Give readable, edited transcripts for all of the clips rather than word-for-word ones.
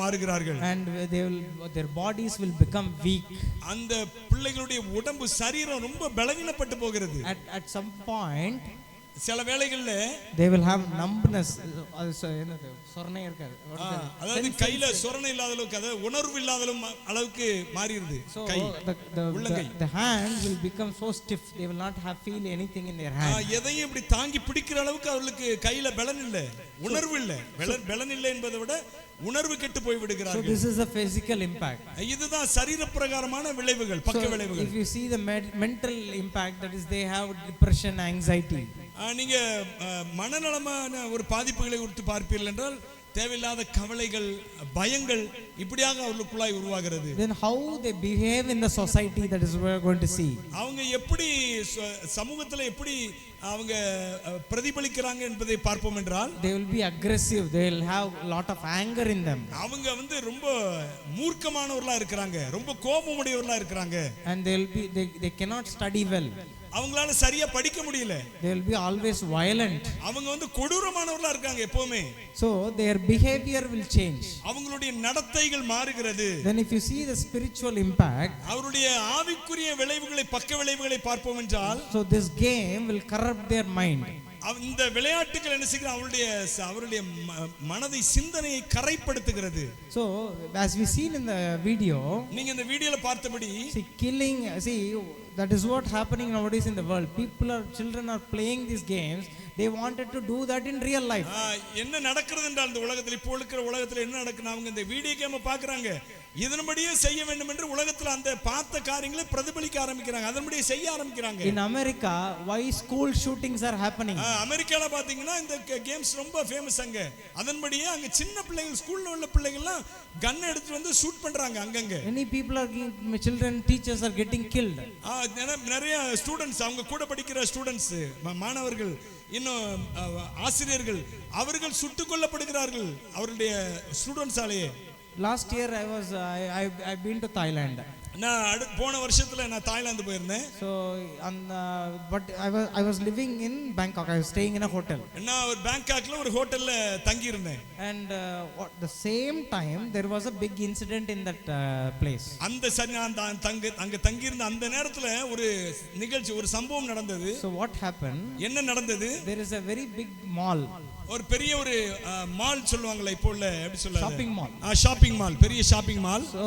மாறுகிறார்கள். And their bodies will become weak. அந்த பிள்ளைகளுடைய உடம்பு சரீரம் ரொம்ப பலவீனப்பட்டு போகிறது. At some point சில வேளைகள்ல they will have numbness. என்னது சொரணை இருக்காது, அதாவது கையில சொரணை இல்லாத அளவுக்கு, அதாவது உணர்வு இல்லாத அளவுக்கு மாறிடுது. கை உள்ளங்கை, the hand will become so stiff, they will not feel anything in their hand. எதையும் இப்படி தாங்கி பிடிக்கிற அளவுக்கு அவங்களுக்கு கையில பலன் இல்ல, உணர்வு இல்ல. பலன் இல்லை என்பதை விட உணர்வு கெட்டு போய் விடுகிறார்கள். So this is a physical impact. இதுதான் சரீர பிரகாரமான விளைவுகள், பக்க விளைவுகள். If you see the mental impact, that is they have depression, anxiety. நீங்க மனநலமான ஒரு பாதிப்புகளை குறித்து பார்ப்பீர்கள் என்றால் தேவையில்லாத கவலைகள், பயங்கள் இப்படியாக அவர்களுக்குள்ளாய் உருவாகிறது. Then how they behave in the society, that is we are going to see. அவங்க எப்படி சமூகத்துல எப்படி அவங்க பிரதிபலிக்கிறாங்க என்பதை பார்ப்போம் என்றால் they will be aggressive, they will have lot of anger in them. அவங்க ரொம்ப மூர்க்கமானவர்களா இருக்கிறாங்க, ரொம்ப கோபமுடையவர்களா இருக்கிறாங்க. And they cannot study well. அவங்களால சரியா படிக்க முடியல. They will be always violent. அவங்க கொடூரமானவர்களா இருக்காங்க எப்பவுமே. So their behavior will change. அவங்களுடைய நடத்தைகள் மாறுகிறது. Then if you see the spiritual impact, அவருடைய ஆவிக்குரிய விளைவுகளை, பக்க விளைவுகளை பார்ப்போம் என்றால், so this game will corrupt their mind. இந்த விளையாட்டுகள் என்ன செய்கிறது, அவருடைய மனதை, சிந்தனையை கரைப்படுத்துகிறது. So as we seen in the video, நீங்க இந்த வீடியோல பார்த்தபடி, see that is what happening nowadays in the world. Children are playing these games. They wanted to do that in real life. என்ன நடக்கிறது என்றால் இந்த உலகத்தில், இப்போ இருக்கிற உலகத்தில் என்ன நடக்குது, அவங்க இந்த வீடியோ கேமை பார்க்கறாங்க, இதன்படியே செய்ய வேண்டும் என்று உலகத்தில் அந்த பார்த்த காரியங்களை பிரதிபலிக்க ஆரம்பிக்கிறாங்க, அதன்படியே செய்ய ஆரம்பிக்கிறாங்க. In America, why school shootings are happening? அமெரிக்கால பாத்தீங்கன்னா இந்த கேம்ஸ் ரொம்ப ஃபேமஸ் அங்க. அதன்படியே அங்க சின்ன பிள்ளைகள், ஸ்கூல்ல உள்ள பிள்ளைகள் எல்லாம் கன் எடுத்து வந்து ஷூட் பண்றாங்க அங்கங்க. Many people are children, teachers are getting killed. நிறைய ஸ்டூடண்ட்ஸ், அவங்க கூட படிக்கிற ஸ்டூடண்ட்ஸ், மாணவர்கள், இன்னும் ஆசிரியர்கள், அவர்கள் சுட்டுக் கொல்லப்படுகிறார்கள் அவருடைய ஸ்டூடண்ட்ஸாலேயே. Last year I've been to Thailand. நான் போன வருஷத்துல நான் தாய்லாந்து போயிருந்தேன். So but I was living in Bangkok. I was staying in a hotel. நான் ஒரு பேங்காக்ல ஒரு ஹோட்டல்ல தங்கி இருந்தேன். And at the same time there was a big incident in that place. அங்க தங்கி இருந்த அந்த நேரத்துல ஒரு நிகழ்ச்சி, ஒரு சம்பவம் நடந்தது. So what happened? என்ன நடந்தது? There is a very big mall. ஒரு பெரிய ஒரு மால் சொல்லுவாங்கல, இப்போ உள்ள எப்படி சொல்றது, ஷாப்பிங் மால். ஷாப்பிங் மால், பெரிய shopping mall. So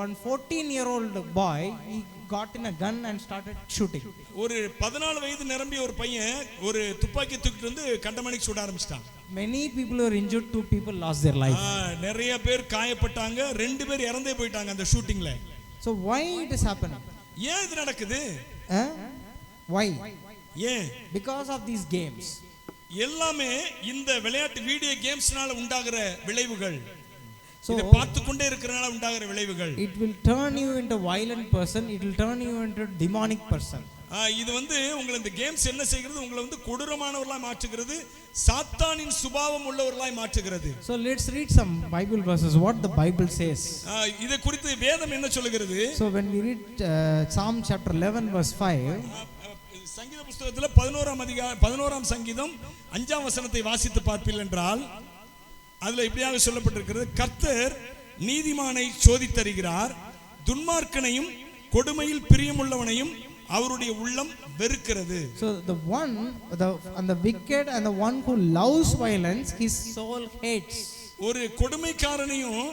one 14-year-old boy, he got in a gun and started shooting. ஒரு 14 வயது நிரம்பிய ஒரு பையன் ஒரு துப்பாக்கி தூக்கிட்டு வந்து கண்டமணிக்கு சுட ஆரம்பிச்சிட்டான். Many people were injured, 2 people lost their life. நிறைய பேர் காயப்பட்டாங்க, 2 பேர் இறந்தே போயிட்டாங்க அந்த ஷூட்டிங்ல. So why it is happening? ஏன் இது நடக்குது? Why? ஏன்? Because of these games. எல்லாமே இந்த விளையாட்டு வீடியோ கேம்ஸ்னால உண்டாகிற விளைவுகள். இத பார்த்து கொண்டே இருக்கறனால உண்டாகிற விளைவுகள். It will turn you into a violent person, it will turn you into a demonic person. இது உங்களை இந்த கேம்ஸ் என்ன செய்கிறது, உங்களை கொடூரமானவர்களாய் மாற்றுகிறது, சாத்தானின் சுபாவம் உள்ளவர்களாய் மாற்றுகிறது. So let's read some Bible verses, what the Bible says. இத குறித்து வேதம் என்ன சொல்லுகிறது? So when we read Psalm chapter 11 verse 5, சங்கீத புத்தகத்துல 11ஆம் சங்கீதம் 5ஆம் வசனத்தை வாசித்து பார்ப்பீர்கள் என்றால், அதுல இப்படியாக சொல்லப்பட்டிருக்கிறது, கர்த்தர் நீதிமானை சோதித்தருகிறார், துன்மார்க்கனையும் கொடுமையில் பிரியமுள்ளவனையும் அவருடைய உள்ளம் வெறுக்கிறது. So the wicked and the one who loves violence, his soul hates. ஒரு கொடுமைக்காரனையும்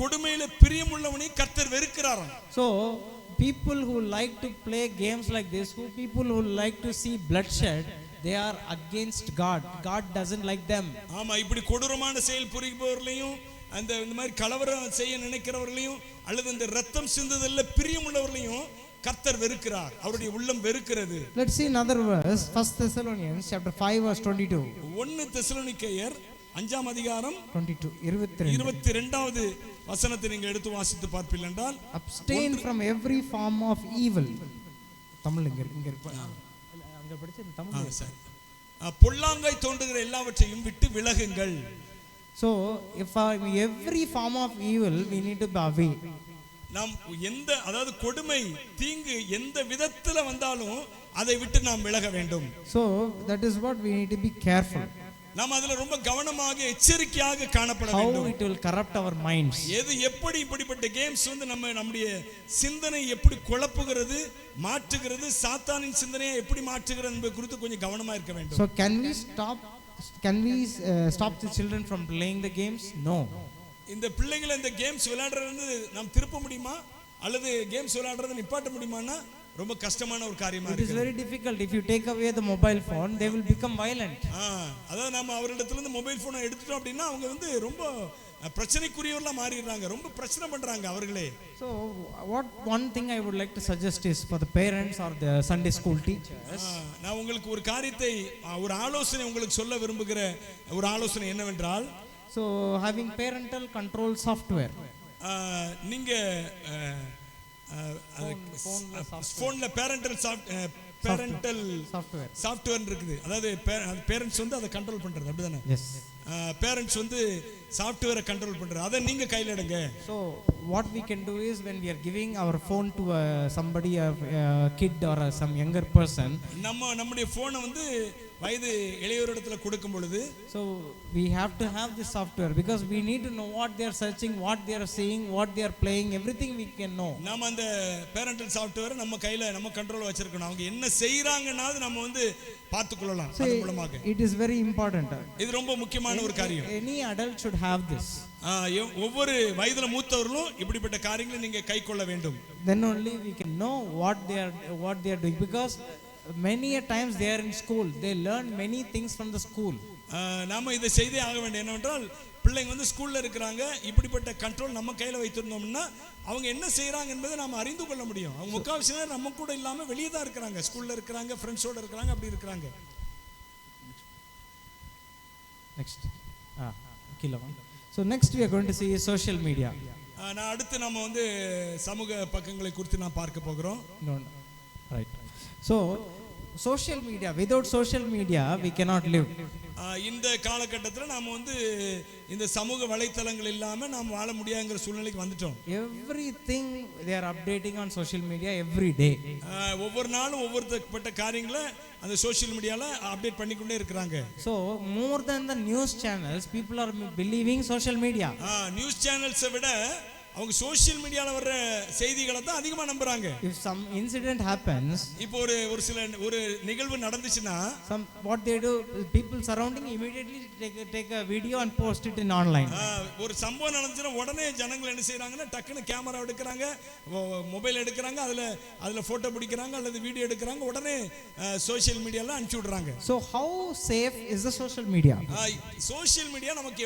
கொடுமையில பிரியமுள்ளவனையும் கர்த்தர் வெறுக்கிறாராம். So people who like to play games like this, people who like to see bloodshed, they are against God. God doesn't like them. ஆமா, இப்படி கொடூரமான செயல் புரிபவர்களையும், இந்த மாதிரி கலவரம் செய்ய நினைக்கிறவர்களையும், அல்லது இந்த ரத்தம் சிந்துதல்ல பிரியமுள்ளவர்களையும் கர்த்தர் வெறுக்கிறார், அவருடைய உள்ளம் வெறுக்கிறது. Let's see another verse, 1 Thessalonians chapter 5 verse 22. 1 தெசலோனிக்கேயர் 5ஆம் அதிகாரம் 22வது வசனத்தை நீங்கள் எடுத்து வாசித்து பார்ப்பீர்கள் என்றால், abstain from every form of evil. Tamil இங்க அங்க படிச்ச தமிழ் சரி. பொல்லாங்காய் தோன்றுகிற எல்லாவற்றையும் விட்டு விலகுங்கள். So if every form of evil we need to be away. நாம் அதாவது கொடுமை, தீங்கு எந்த விதத்துல வந்தாலும் அதை விட்டு நாம் விலக வேண்டும். So that is what we need to be careful. நாம் அதுல ரொம்ப கவனமாக எச்சரிக்கையாக காணப்பட how வேண்டும். it will corrupt our minds. எது எப்படி இப்படிப்பட்ட கேம்ஸ் வந்து நம்முடைய சிந்தனை எப்படி குழப்புகிறது, மாற்றுகிறது, சாத்தானின் சிந்தனையை எப்படி மாற்றுகிறது என்பது குறித்து கொஞ்சம் கவனமா இருக்க வேண்டும். So can we stop the children from playing the games? No. இந்த பிள்ளைகளை இந்த கேம்ஸ் விளையாடுறது வந்து நாம் திருப்ப முடியுமா அல்லது கேம்ஸ் விளையாடுறதை நிப்பாட்ட முடியுமான்னா ரொம்ப கஷ்டமான ஒரு காரியமா It is இருக்கு. very difficult. If you take away the mobile phone, they will become violent. அதாவது நம்ம அவரிடத்துல இருந்து மொபைல் போனை எடுத்துட்டோம் அப்படின்னா அவங்க வந்து ரொம்ப பிரச்சனைக்குரியவர்களா மாறிடுறாங்க, ரொம்ப பிரச்சனை பண்றாங்க அவர்களே. So one thing I would like to suggest is for the parents or the Sunday school teachers. நான் உங்களுக்கு ஒரு காரியத்தை, ஒரு ஆலோசனை உங்களுக்கு சொல்ல விரும்புகிற ஒரு ஆலோசனை என்னவென்றால், So having parental control software. நீங்க போன்ல பேரண்டல் சாஃப்ட்வேர் இருக்குது. அதாவது பேரண்ட்ஸ் வந்து அதை கண்ட்ரோல் பண்றது, அப்படிதானே? Yes. பேரண்ட்ஸ் வந்து சாஃப்ட்வேரை கண்ட்ரோல் பண்றது, அதை நீங்க கையில் எடுங்க. So what we can do is when we are giving our phone to somebody, a kid or some younger person, நம்முடைய போனை வந்து வயது இளையோரிடத்துல கொடுக்கும் பொழுது, so we have to have this software because we need to know what they are searching, what they are seeing, what they are playing, everything we can know. நாம அந்த parental சாஃப்ட்வேரை நம்ம கையில நம்ம கண்ட்ரோல் வச்சிருக்கணும். அவங்க என்ன செய்யறாங்கன்னாது நம்ம வந்து பார்த்து கொள்ளலாம் அது மூலமாக. It is very important. இது ரொம்ப முக்கியமான ஒரு காரியம். Any adult should have this. ஒவ்வொரு வயதுல மூத்தவர்களும் இப்படிப்பட்ட காரியங்களை நீங்க கைக்கொள்ள வேண்டும். Then only we can know what they are doing, because many a times they are in school, they learn many things from the school. நாம இதை செய்தே ஆக வேண்டும். என்னவென்றால் பிள்ளைங்க வந்து ஸ்கூல்ல இருக்கிறாங்க, இப்படிப்பட்ட கண்ட்ரோல் நம்ம கையில வைத்திருந்தோம்னா அவங்க என்ன செய்யறாங்க என்பதை நாம அறிந்து கொள்ள முடியும். அவங்க முக்காவாசி நேரம் நம்ம கூட இல்லாம வெளியே தான் இருக்கிறாங்க, ஸ்கூல்ல இருக்கிறாங்க, ஃப்ரெண்ட்ஸோட இருக்கிறாங்க, அப்படி இருக்கிறாங்க. Next. So next we are going to see social media. நான் அடுத்து நம்ம வந்து சமூக பக்கங்களை குறித்து நான் பார்க்க போகிறோம். No. Right. So social media, without social media we cannot live. இந்த காலகட்டத்தில் நாம வந்து இந்த சமூக வலைத்தளங்கள் இல்லாம நாம் வாழ முடியாதுங்கிற சூழ்நிலைக்கு வந்துட்டோம். Everything they are updating on social media every day. ஒவ்வொரு நாளும் ஒவ்வொருப்பட்ட காரியங்களை அந்த சோஷியல் மீடியால அப்டேட் பண்ணிக்கொண்டே இருக்கிறாங்க. So more than the news channels, people are believing social media. News சேனல்ஸை விட அவங்க சோஷியல் மீடியால வர்ற செய்திகளை தான் அதிகமா நம்புறாங்க. If some incident happens, இப்போ ஒரு நிகழ்வு நடந்துச்சுன்னா, what they do, people surrounding immediately take a video and post it in online. ஒரு சம்பவம் நடந்துச்சுன்னா உடனே ஜனங்கள் என்ன செய்றாங்கன்னா டக்குன்னு கேமரா எடுக்கிறாங்க, மொபைல் எடுக்கிறாங்க, அதுல போட்டோ பிடிக்கிறாங்க அல்லது வீடியோ எடுக்கிறாங்க, உடனே சோஷியல் மீடியால அனுப்பிச்சு விடுறாங்க. So how safe is the social media? Social media நமக்கு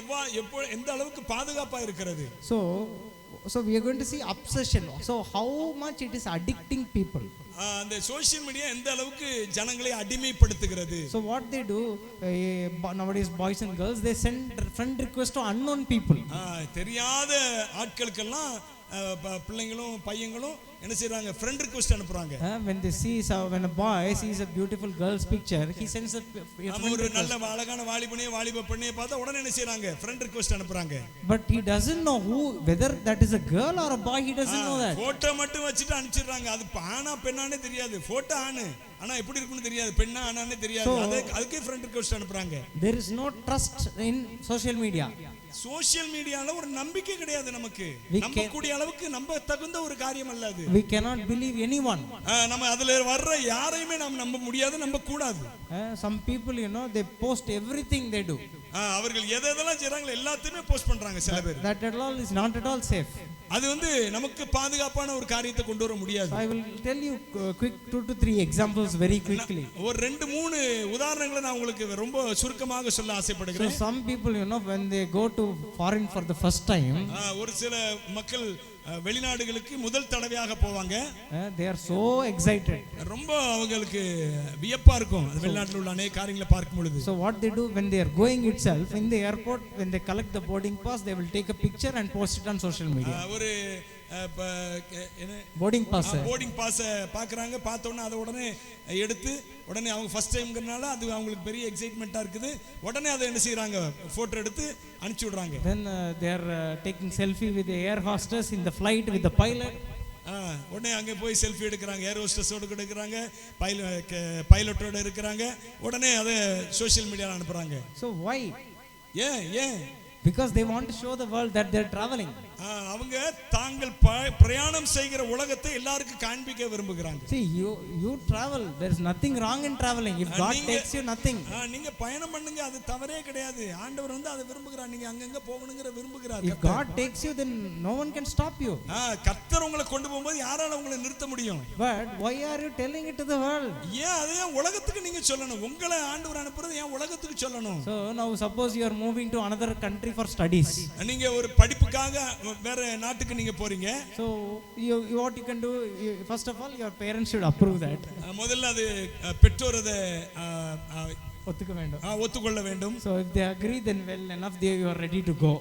எந்த அளவுக்கு பாதுகாப்பா இருக்கிறது? So we are going to see obsession. So how much it is addicting people. அந்த சோஷியல் மீடியா எந்த அளவுக்கு ஜனங்களை அடிமைப்படுத்துகிறது? So what they do nowadays, boys and girls, they send friend request to unknown people. தெரியாத ஆட்களுக்கெல்லாம் பிள்ளைங்களும் பையங்களும் என்ன செய்றாங்க, friend request அனுப்புறாங்க. When they see, when a boy sees a beautiful girl's picture, he sends a ஒரு நல்ல அழகான வாலிப பெண்ணையை பார்த்தா உடனே என்ன செய்றாங்க, friend request அனுப்புறாங்க. But he doesn't know whether that is a girl or a boy. He doesn't know that. Photo மட்டும் வச்சிட்டு அனுப்பிச்சிடுறாங்க. அது ஆனா பெண்ணானே தெரியாது. போட்டோ ஆணு, ஆனா எப்படி இருக்குன்னு தெரியாது, பெண்ணா ஆனானே தெரியாது. அதுக்கே friend request அனுப்புறாங்க. There is no trust in social media. Social மீடியால ஒரு நம்பிக்கை கிடையாது நமக்கு. நம்பக்கூடிய அளவுக்கு நம்ப தகுந்த ஒரு காரியம் அல்ல அது. We cannot believe anyone. நம்ம அதுல வர்ற யாரையுமே நாம் நம்ப முடியாது, நம்ப கூடாது. Some people, they post everything they do. அவர்கள் எதெல்லாம் செய்றாங்க எல்லாத்தையுமே போஸ்ட் பண்றாங்க சில பேர். That at all is not at all safe. அது வந்து நமக்கு பாதுகாப்பான ஒரு காரியத்தை கொண்டு வர முடியாது. I will tell you quick 2 to 3 examples very quickly. ஒரு 2-3 உதாரணங்களை நான் உங்களுக்கு ரொம்ப சுருக்கமாக சொல்ல ஆசைப்படுகிறேன். So some people, when they go to foreign for the first time, ஒரு சில மக்கள் வெளிநாடுகளுக்கு முதல் தடவையாக போவாங்க. they are so excited. ரொம்ப அவங்களுக்கு வியப்பா இருக்கும் வெளிநாட்டில் உள்ள அநேக காரியங்களை பார்க்கும் பொழுது. So what they do when they are going itself in the airport, when they collect the boarding pass, they will take a picture and post it on social media. ஒரு போர்டிங் பாஸ் பார்க்குறாங்க. பார்த்த உடனே அதை உடனே எடுத்து உடனே அவங்க first டைம்ங்கிறனால அது அவங்களுக்கு பெரிய எக்ஸைட்மெண்ட்டாக இருக்குது. உடனே அதை என்ன செய்கிறாங்க, ஃபோட்டோ எடுத்து அனுப்பிச்சி விடுறாங்க. Then they are taking selfie with the air hostess in the flight with the pilot. உடனே அங்கே போய் செல்ஃபி எடுக்கிறாங்க, ஏர் ஹோஸ்டஸோடு எடுக்கிறாங்க, பைலட்டோட இருக்கிறாங்க, உடனே அதை சோஷியல் மீடியாவில் அனுப்புறாங்க. So why? ஏன்? Because they want to show the world that they're traveling. அவங்க தாங்கள் பிரயாணம் செய்கிற உலகத்தை எல்லாருக்கும் காண்பிக்க விரும்புகிறாங்க. See, you travel, there's nothing wrong in traveling. If God takes you, nothing. நீங்க பயணம் பண்ணுங்க, அது தவறே கிடையாது. ஆண்டவர் வந்து அதை விரும்புகிறார், நீங்க அங்கங்க போகணும்ங்கற விரும்புகிறார். If God takes you, then no one can stop you. கர்த்தர் உங்களை கொண்டு போகும்போது யாரால உங்களை நிறுத்த முடியும்? But why are you telling it to the world? அதை உலகத்துக்கு நீங்க சொல்லணும். உங்களை ஆண்டவர் அனுப்புறது ஏன் உலகத்துக்கு சொல்லணும்? So now suppose you are moving to another country for studies. நீங்க ஒரு படிப்புக்காக வேற நாட்டுக்கு நீங்க போறீங்க. So what you can do, first of all your parents should approve that. முதல்ல அது பெற்றோர் அதை ஒத்துக்கொள்ள வேண்டும். So if they agree, then well enough, you are ready to go.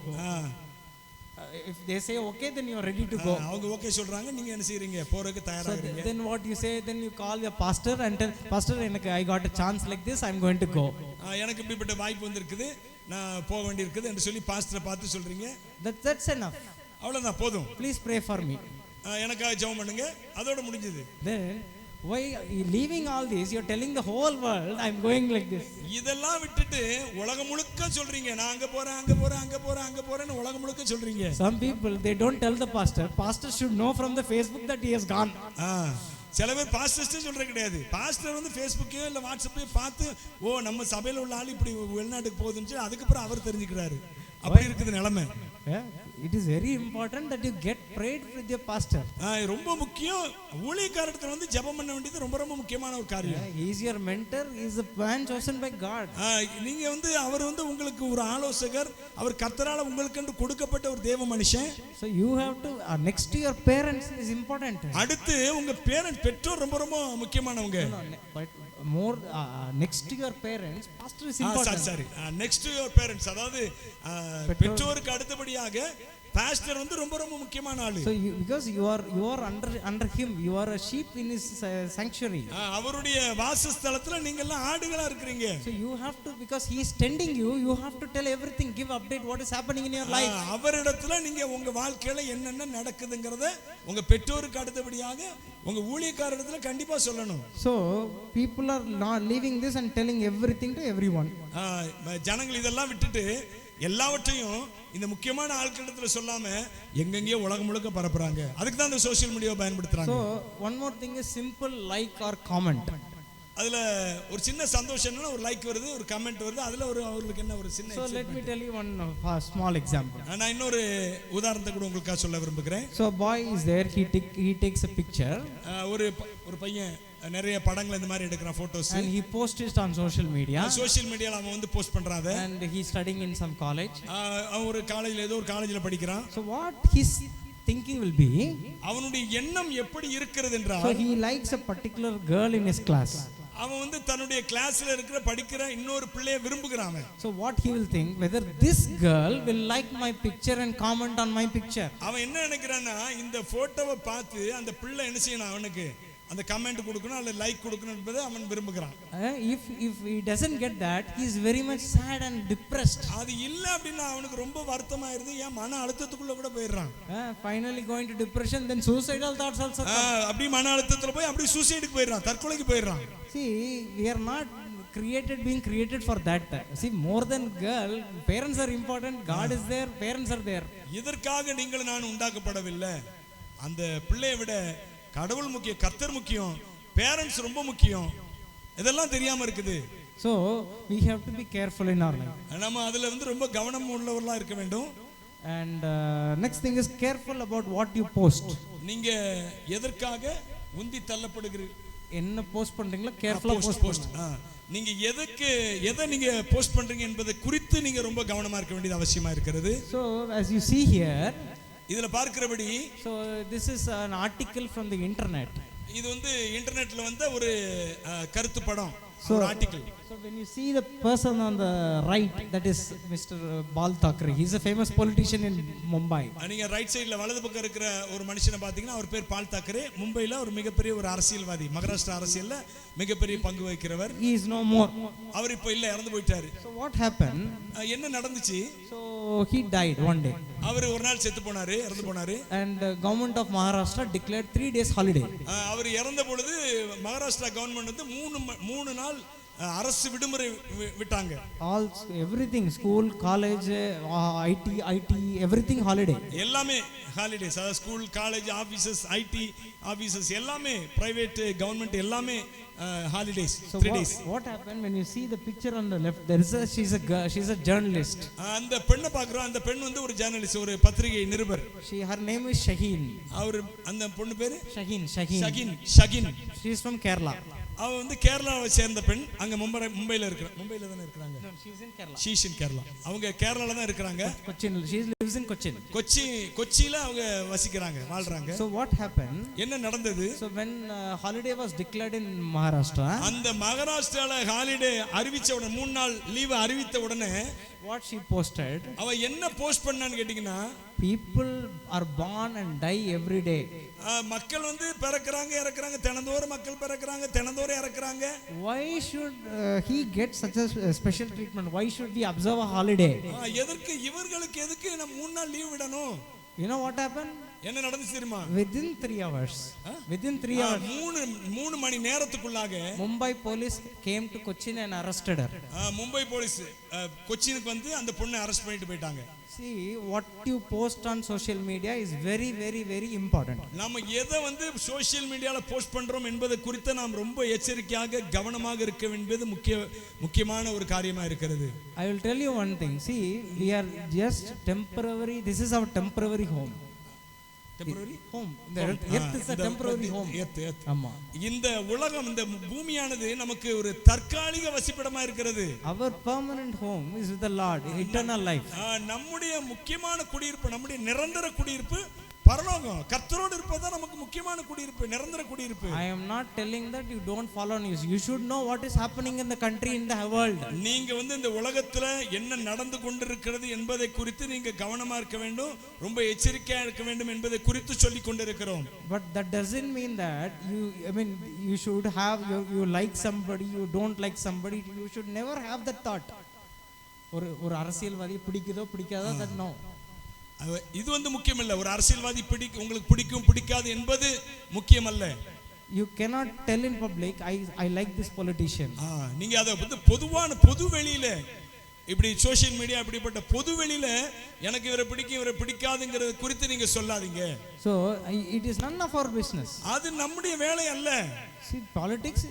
If they say okay, then you are ready to go. அவங்க okay சொல்றாங்க, நீங்க என்ன செய்றீங்க? போறதுக்கு தயாராகிறீங்க. Then what you say, then you call your pastor and tell, pastor, I got a chance like this, I'm going to go. எனக்கு இப்படிப்பட்ட வாய்ப்பு வந்திருக்குது, நான் போக வேண்டியிருக்குது என்று சொல்லி பாஸ்டரை பார்த்து சொல்றீங்க. That's enough. அவ்வளவுதான், போதும். Please pray for me. எனக்காக ஜெபம் பண்ணுங்க, அதோட முடிஞ்சது. Then why leaving all this, you're telling the whole world I'm going like this. இதெல்லாம் விட்டுட்டு உலகம் முழுக்க சொல்றீங்க, நான் அங்க போறேன்னு உலகம் முழுக்க சொல்றீங்க. Some people, they don't tell the pastor should know from the Facebook that he has gone. சில பேர் பாஸ்டர்ஸ்டே சொல்றது கிடையாது. பாஸ்டர் வந்து ஃபேஸ்புக்கையோ இல்லை வாட்ஸ்அப்பையோ பார்த்து நம்ம சபையில் உள்ள ஆள் இப்படி வெளிநாட்டுக்கு போகுதுன்னு அதுக்கப்புறம் அவர் தெரிஞ்சுக்கிறாரு. அப்படி இருக்குது நிலைமை. It is very important that you get prayed with your pastor. ரொம்ப முக்கியம். ஊழியக்காரத்துல வந்து ஜெபம் பண்ண வேண்டியது ரொம்ப ரொம்ப முக்கியமான ஒரு காரியம். He is your mentor, he is a man chosen by God. நீங்க வந்து அவர் வந்து உங்களுக்கு ஒரு ஆலோசகர், அவர் கர்த்தரால உங்களுக்கு கொடுக்கப்பட்ட ஒரு தேவ மனுஷன். So you have to next to your parents is important. அடுத்து உங்க பெற்றோர் ரொம்ப ரொம்ப முக்கியமானவங்க. But more next to your parents, pastor is important. Sorry, next to your parents, அதாவது பெற்றோருக்கு அடுத்தபடியாக பாஸ்டர் வந்து ரொம்ப ரொம்ப முக்கியமான ஆளு. So because you are under him, you are a sheep in his sanctuary. அவருடைய வாசஸ்தலத்துல நீங்க எல்லாம் ஆடுகளா இருக்கீங்க. So you have to, because he is tending you have to tell everything, give update what is happening in your life. அவரிடத்துல நீங்க உங்க வாழ்க்கையில என்னென்ன நடக்குதுங்கறத உங்க பெற்றோருக்கு அடுத்தபடியாக உங்க ஊழியக்காரரிடத்துல கண்டிப்பா சொல்லணும். So people are not leaving this and telling everything to everyone. ஜனங்கள் இதெல்லாம் விட்டுட்டு எல்லாவற்றையும் இந்த முக்கியமான ஆட்களிடத்துல சொல்லாம எங்கெங்கேயோ உலகம் முழுக்க பரப்புறாங்க. அதுக்கு தான் இந்த சோஷியல் மீடியாவை பயன்படுத்துறாங்க. So one more thing is simple like or comment. அதுல ஒரு சின்ன சந்தோஷம் என்னன்னா ஒரு லைக் வருது, ஒரு கமெண்ட் வருது, அதுல அவங்களுக்கு என்ன ஒரு சின்ன. So let me tell you one small example. நான் இன்னொரு உதாரணத்தை கூட உங்களுக்காக சொல்ல விரும்புகிறேன். So a boy is there, he takes a picture. ஒரு பையன் நிறைய படங்களை இந்த மாதிரி எடுக்கிறான், photos, and he posts it on social media. Social மீடியால அவன் வந்து போஸ்ட் பண்றான். And he is studying in some college. அவன் ஒரு காலேஜ்ல ஏதோ ஒரு காலேஜ்ல படிக்கிறான். So what his thinking will be, அவனுடைய எண்ணம் எப்படி இருக்கிறது என்றால், so he likes a particular girl in his class. அவன் வந்து தன்னுடைய கிளாஸ்ல இருக்கிற படிக்கிற இன்னொரு பிள்ளையை விரும்புகிறான். So what he will think, whether this girl will like my picture and comment on my picture. அவன் என்ன நினைக்கிறான்னா, இந்த போட்டோவை பார்த்து அந்த பிள்ளை என்ன செய்யணும், அவனுக்கு அந்த கமெண்ட் கொடுக்கணும் அல்ல லைக் கொடுக்கணும் என்பதை அவன் விரும்புகிறான். If he doesn't get that, he is very much sad and depressed. அது இல்ல அப்படினா அவனுக்கு ரொம்ப வருத்தமா இருந்து ஏன் மன அழுத்தத்துக்குள்ள கூட போயிடுறான். Finally going to depression, then suicidal thoughts also come. அப்படி மன அழுத்தத்துல போய் அப்படி சூசைடுக்கு போயிடுறான், தற்கொலைக்கு போயிடுறான். See, we are not being created for that. See, more than girl, parents are important, God is there, parents are there. இதற்காக நீங்கள் நான் உண்டாக்கப்படவில்லை. அந்த பிள்ளையை விட கடவுள் முக்கியம், கர்த்தர் முக்கியம், பேரண்ட்ஸ் ரொம்ப முக்கியம். இதெல்லாம் தெரியாம இருக்குது. So we have to be careful in our life. நம்ம அதுல வந்து ரொம்ப கவனம் உள்ளவர்களா இருக்க வேண்டும். And next thing is careful about what you post. நீங்க எதற்காக உந்தி தள்ளப்படுகிறீர்கள், என்ன போஸ்ட் பண்றீங்களோ கேர்ஃபுல்லா போஸ்ட். நீங்க எதை நீங்க போஸ்ட் பண்றீங்க என்பதை குறித்து நீங்க ரொம்ப கவனமா இருக்க வேண்டியது அவசியமா இருக்கிறது. So as you see here, இதுல பார்க்கிறபடி, so this is an article from the internet. இது வந்து இன்டர்நெட்ல வந்த ஒரு கருத்து படம், ஒரு article. So when you see the person on the right, that is Mr. Bal Thackeray. He is a famous politician in Mumbai. நீங்க ரைட் சைடுல வலது பக்கம் இருக்கிற ஒரு மனுஷனை பாத்தீங்கன்னா அவர் பேர் பால் தாக்கரே. மும்பைல ஒரு மிகப்பெரிய ஒரு அரசியல்வாதி, மகாராஷ்டிரா அரசியல்ல மிகப்பெரிய பங்கு வகிக்கிறவர். He is no more. அவர் இப்ப இல்ல, இறந்து போயிட்டாரு. So what happened? என்ன நடந்துச்சு? So he died one day. அவர் ஒரு நாள் செத்து போனாரு, இறந்து போனாரு. And government of Maharashtra declared 3 days holiday. அவர் இறந்த பொழுது மகாராஷ்டிரா கவர்மெண்ட் வந்து 3 நாள் அரசு விடுமுறை விட்டாங்க. All everything, school, college, IT, everything holiday. எல்லாமே ஹாலிடேஸ். அதாவது school, college, offices, IT offices எல்லாமே, பிரைவேட், கவர்மெண்ட் எல்லாமே holidays. So 3 days. what happened when you see the picture on the left? There is she's a journalist. அந்த பெண்ணை பார்க்குறோம். அந்த பெண் வந்து ஒரு ஜர்னலிஸ்ட், ஒரு பத்திரிகை நிருபர். Her name is Shaheen. அவர் அந்த பொண்ணு பேரு Shaheen. Shaheen. She is from Kerala. அவ வந்து கேரளாவை சேர்ந்த பெண். அங்க மும்பைல தானே இருக்கிறாங்க. She is in Kerala. She is in Kerala. அவங்க கேரளால தான் இருக்கிறாங்க. Cochin. She lives in Cochin. கொச்சியில அவங்க வசிக்கிறாங்க, வாழ்றாங்க. So what happened? என்ன நடந்தது? So when holiday was declared in Maharashtra, அந்த மகாராஷ்டிரால ஹாலிடே அறிவிச்ச உடனே 3 நாள் லீவு அறிவித்த உடனே what she posted? அவ என்ன போஸ்ட் பண்ணான்னு கேட்டிங்கன்னா, people are born and die every day. மக்கள் வந்து பிறக்குறாங்க, இறக்குறாங்க, தினந்தோறும் மக்கள் பிறக்குறாங்க, தினந்தோறும் இறக்குறாங்க. Why should he get such a special treatment? Why should we observe a holiday? எதற்கு இவர்களுக்கு எதுக்கு நம்ம 3 நாள் லீவ் விடணும்? You know what happened? என்ன நடந்துச்சு தெரியுமா? Within 3 hours. Within 3 hours. 3 மணி நேரத்துக்குள்ளாக Mumbai police came to Cochin and arrested her. Mumbai police கொச்சினுக்கு வந்து அந்த பொண்ணை அரெஸ்ட் பண்ணிட்டு போயிட்டாங்க. See, what you post on social media is very, very, very important. நாம எதை வந்து சோஷியல் மீடியால போஸ்ட் பண்றோம் என்பது குறித்து நாம் ரொம்ப எச்சரிக்கையாக கவனமாக இருக்க வேண்டியது முக்கியமான ஒரு காரியமா இருக்கிறது. I will tell you one thing. See, we are just temporary. This is our temporary home. Temporary home. The earth is a temporary home. Earth. ஆமா. இந்த உலகம், இந்த பூமியானது நமக்கு ஒரு தற்காலிக வசிப்பிடமா இருக்கிறது. Our permanent home is with the Lord, eternal life. நம்முடைய முக்கியமான குடியிருப்பு, நம்முடைய நிரந்தர குடியிருப்பு பரலோகம். கர்த்தரோடு இருப்பது நமக்கு முக்கியமான குடியிருப்பு, நிரந்தர குடியிருப்பு. I am not telling that you don't follow news. You should know what is happening in the country, in the world. நீங்க வந்து இந்த உலகத்துல என்ன நடந்து கொண்டிருக்கிறது என்பதை குறித்து நீங்க கவனமா இருக்க வேண்டும், ரொம்ப எச்சரிக்கையா இருக்க வேண்டும் என்பதை குறித்து சொல்லி கொண்டிருக்கிறோம். But that doesn't mean that you should have you like somebody, you don't like somebody. You should never have that thought. ஒரு அரசியல்வாதி பிடிக்குதோ பிடிக்காதோ, that no. இது வந்து முக்கியம் இல்ல. ஒரு அரசியல்வாதி உங்களுக்கு பிடிக்கும் பிடிக்காது என்பது முக்கியம் அல்ல. You cannot tell in public, I like this politician. நீங்க அத வந்து பொது வெளியில, இப்படி சோஷியல் மீடியா இப்படிப்பட்ட பொது வெளியில எனக்கு இவரை பிடிக்கும் இவரை பிடிக்காதுங்கிறது குறித்து நீங்க சொல்லாதீங்க. So it is none of our business. அது நம்முடைய வேலை அல்ல. See, politics,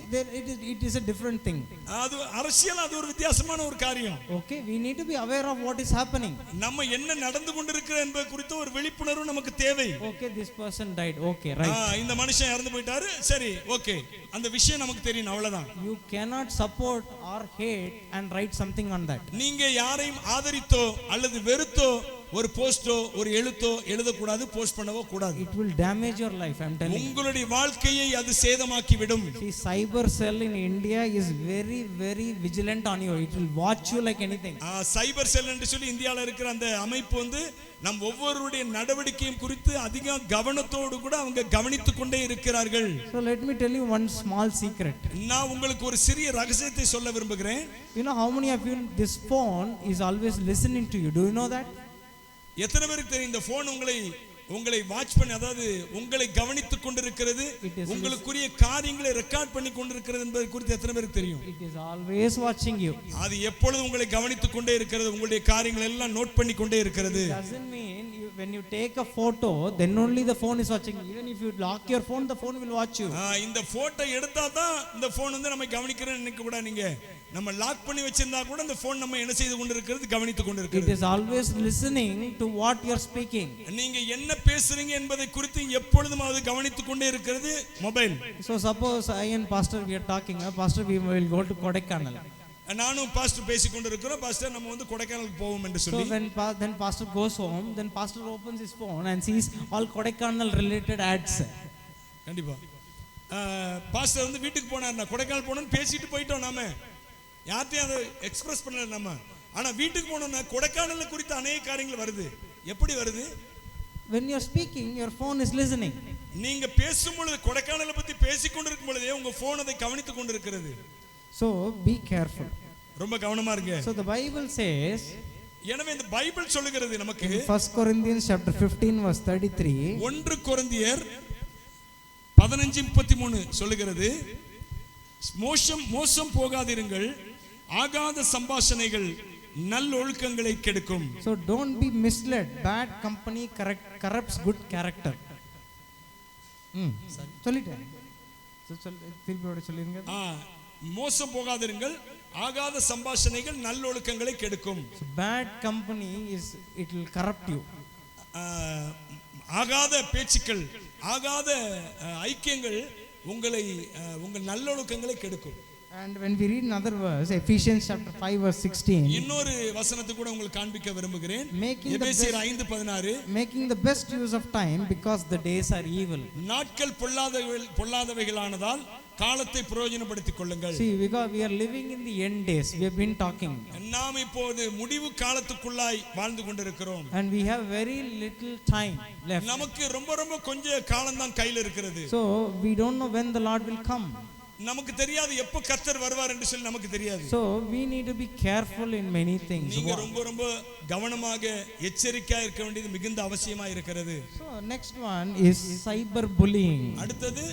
it is a different thing. அது அரசியல், அது ஒரு வித்தியாசமான ஒரு காரியம். Okay, we need to be aware of what is happening. நம்ம என்ன நடந்து கொண்டிருக்கிறது என்பது குறித்து ஒரு விழிப்புணர்வு நமக்கு தேவை. Okay, this person died. Okay, right. இந்த மனுஷன் இறந்து போயிட்டாரு, சரி, ஓகே, அந்த விஷயம் நமக்கு தெரியும், அவ்வளவுதான். You cannot support or hate and write something on that. நீங்க யாரையும் ஆதரித்தோ அல்லது வெறுத்தோ ஒரு போஸ்டோ ஒரு எழுத்தோ எழுதக்கூடாது, போஸ்ட் பண்ணவோ கூடாது. It will damage your life, I am telling you. உங்களுடைய வாழ்க்கையை அது சேதமாக்கி விடும். See, cyber cell in India is very, very vigilant on you. It will watch you like anything. சைபர் செல் என்று சொல்லி இந்தியாவில் இருக்கிற அந்த அமைப்பு வந்து நம் ஒவ்வொருடைய நடவடிக்கையும் குறித்து அதிக கவனத்தோடு கூட அவங்க கவனித்துக் கொண்டே இருக்கிறார்கள். So let me tell you one small secret. நான் உங்களுக்கு ஒரு சிறிய ரகசியத்தை சொல்ல விரும்புகிறேன். You know how many of you, this phone is always listening to you? Do you know that? எத்தனை பேருக்கு தெரியும் இந்த போன் உங்களை வாட்ச் பண்ணி, அதாவது உங்களை கவனித்துக் கொண்டிருக்கிறது, உங்களுக்குரிய காரியங்களை ரெக்கார்ட் பண்ணி கொண்டிருக்கிறது என்பது குறித்து எத்தனை பேருக்கு தெரியும்? It is always watching you. அது எப்பொழுதும் உங்களை கவனித்துக் கொண்டே இருக்கிறது, உங்களுடைய காரியங்கள் எல்லாம் நோட் பண்ணி கொண்டே இருக்கிறது. It doesn't mean when you take a photo, then only the phone is watching. Even if you lock your phone, the phone will watch you. இந்த போட்டோ எடுத்தா தான் இந்த போன் வந்து நம்ம கவனிக்கிறேன்னு நினைக்க கூட. நீங்க நம்ம லாக் பண்ணி வச்சிருந்தா கூட இந்த போன் நம்ம என்ன செய்து கொண்டிருக்கிறது, கவனித்துக் கொண்டிருக்கிறது. It is always listening to what you are speaking. நீங்க என்ன பேசுறீங்க என்பதை குறித்து எப்பொழுதும் அது கவனித்துக் கொண்டே இருக்கிறது mobile. So suppose I and pastor we are talking, pastor we will go to Kodaikanal. நானும் பாஸ்டர் பேசிக் கொண்டிருக்கிறோம், பாஸ்டர் நம்ம வந்து கொடைக்கானலுக்கு போவோம் என்று சொல்லி. So then pastor goes home, then pastor opens his phone and sees all Kodaikanal related ads. கண்டிப்பா pastor வந்து வீட்டுக்கு போனார், நான் கொடைக்கானல் போனோம்னு பேசிட்டு போயிட்டோம், நாம யார்ட்டையும் அதை எக்ஸ்பிரஸ் பண்ணல நம்ம. ஆனா வீட்டுக்கு போனோம்னா கொடைக்கானல் குறித்த அநேக காரியங்கள் வருது. எப்படி வருது? When you are speaking, your phone is listening. நீங்க பேசும் பொழுது, கொடைக்கானலை பத்தி பேசிக் கொண்டிருக்கும் பொழுதே உங்க போன் அதை கவனித்துக் கொண்டிருக்கிறது. So be careful. ரொம்ப கவனமா இருங்க. So the Bible says, எனவே இந்த பைபிள் சொல்லுகிறது நமக்கு In 1 Corinthians chapter 15 verse 33, 1 கொரிந்தியர் 15:33 சொல்லுகிறது, மோசம் போகாதிருங்கள், ஆகாத சம்பாஷணைகள் நல்லொழுக்கங்களை கெடுக்கும். so don't be misled. Bad company corrupts good character. சொல்லிட்டேன். திருப்பியோட சொல்லிருங்க. மோசம் போகாதிருங்கள், ஆகாத சம்பாஷணைகள் நல்லொழுக்கங்களை கெடுக்கும். So bad company it will corrupt you. ஆகாத பேச்சுக்கள், ஆகாத ஐக்கியங்கள் உங்கள் நல்லொழுக்கங்களை கெடுக்கும். And when we read another verse, Ephesians chapter 5 verse 16, இன்னொரு வசனத்தை கூட உங்களுக்கு காண்பிக்க விரும்புகிறேன். Making எபேசியர் 5:16, making the best use of time because the days are evil. நாட்கள் பொல்லாதவைகளானதால் காலத்தை பிரயோஜனப்படுத்திக் கொள்ளுங்கள். See, because we are living in the end days, we have been talking. நாம் இப்போது முடிவு காலத்துக்குள்ளாய் வாழ்ந்து கொண்டிருக்கிறோம். And we have very little time left. நமக்கு ரொம்ப கொஞ்ச காலம் தான் கையில் இருக்கிறது. So we don't know when the Lord will come. நமக்கு தெரியாது எப்போ கர்த்தர் வருவார் என்று சொல்லி நமக்கு தெரியாது. So we need to be careful in many things. நீங்க ரொம்ப கவனமாக எச்சரிக்கையா இருக்க வேண்டியது மிகுந்த அவசியமா இருக்கிறது. So next one is cyber bullying. அடுத்தது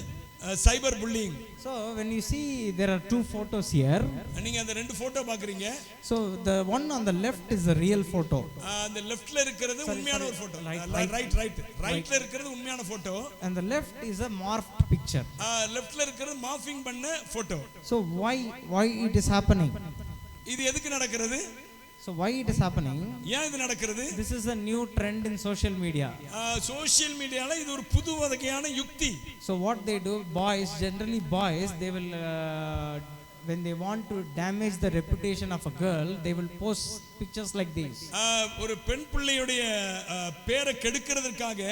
cyber bullying. So when you see there are two photos here, நீங்க அந்த ரெண்டு போட்டோ பாக்குறீங்க. so the one on the left is a real photo. அந்த லெஃப்ட்ல இருக்கிறது உண்மையான ஒரு போட்டோ. ரைட்ல இருக்கிறது உண்மையான photo. And the left is a morphed picture. லெஃப்ட்ல இருக்கிறது மார்பிங் பண்ண photo. So why it is happening? இது எதுக்கு நடக்கிறது? So why it is happening? ஏன் இது நடக்கிறது? This is a new trend in social media. Social மீடியால இது ஒரு புது வகையான யுக்தி. So what they do, generally boys, they will when they want to damage the reputation of a girl, they will post pictures like this. ஒரு பெண் பிள்ளையுடைய பேரை கெடுக்கிறதுக்காக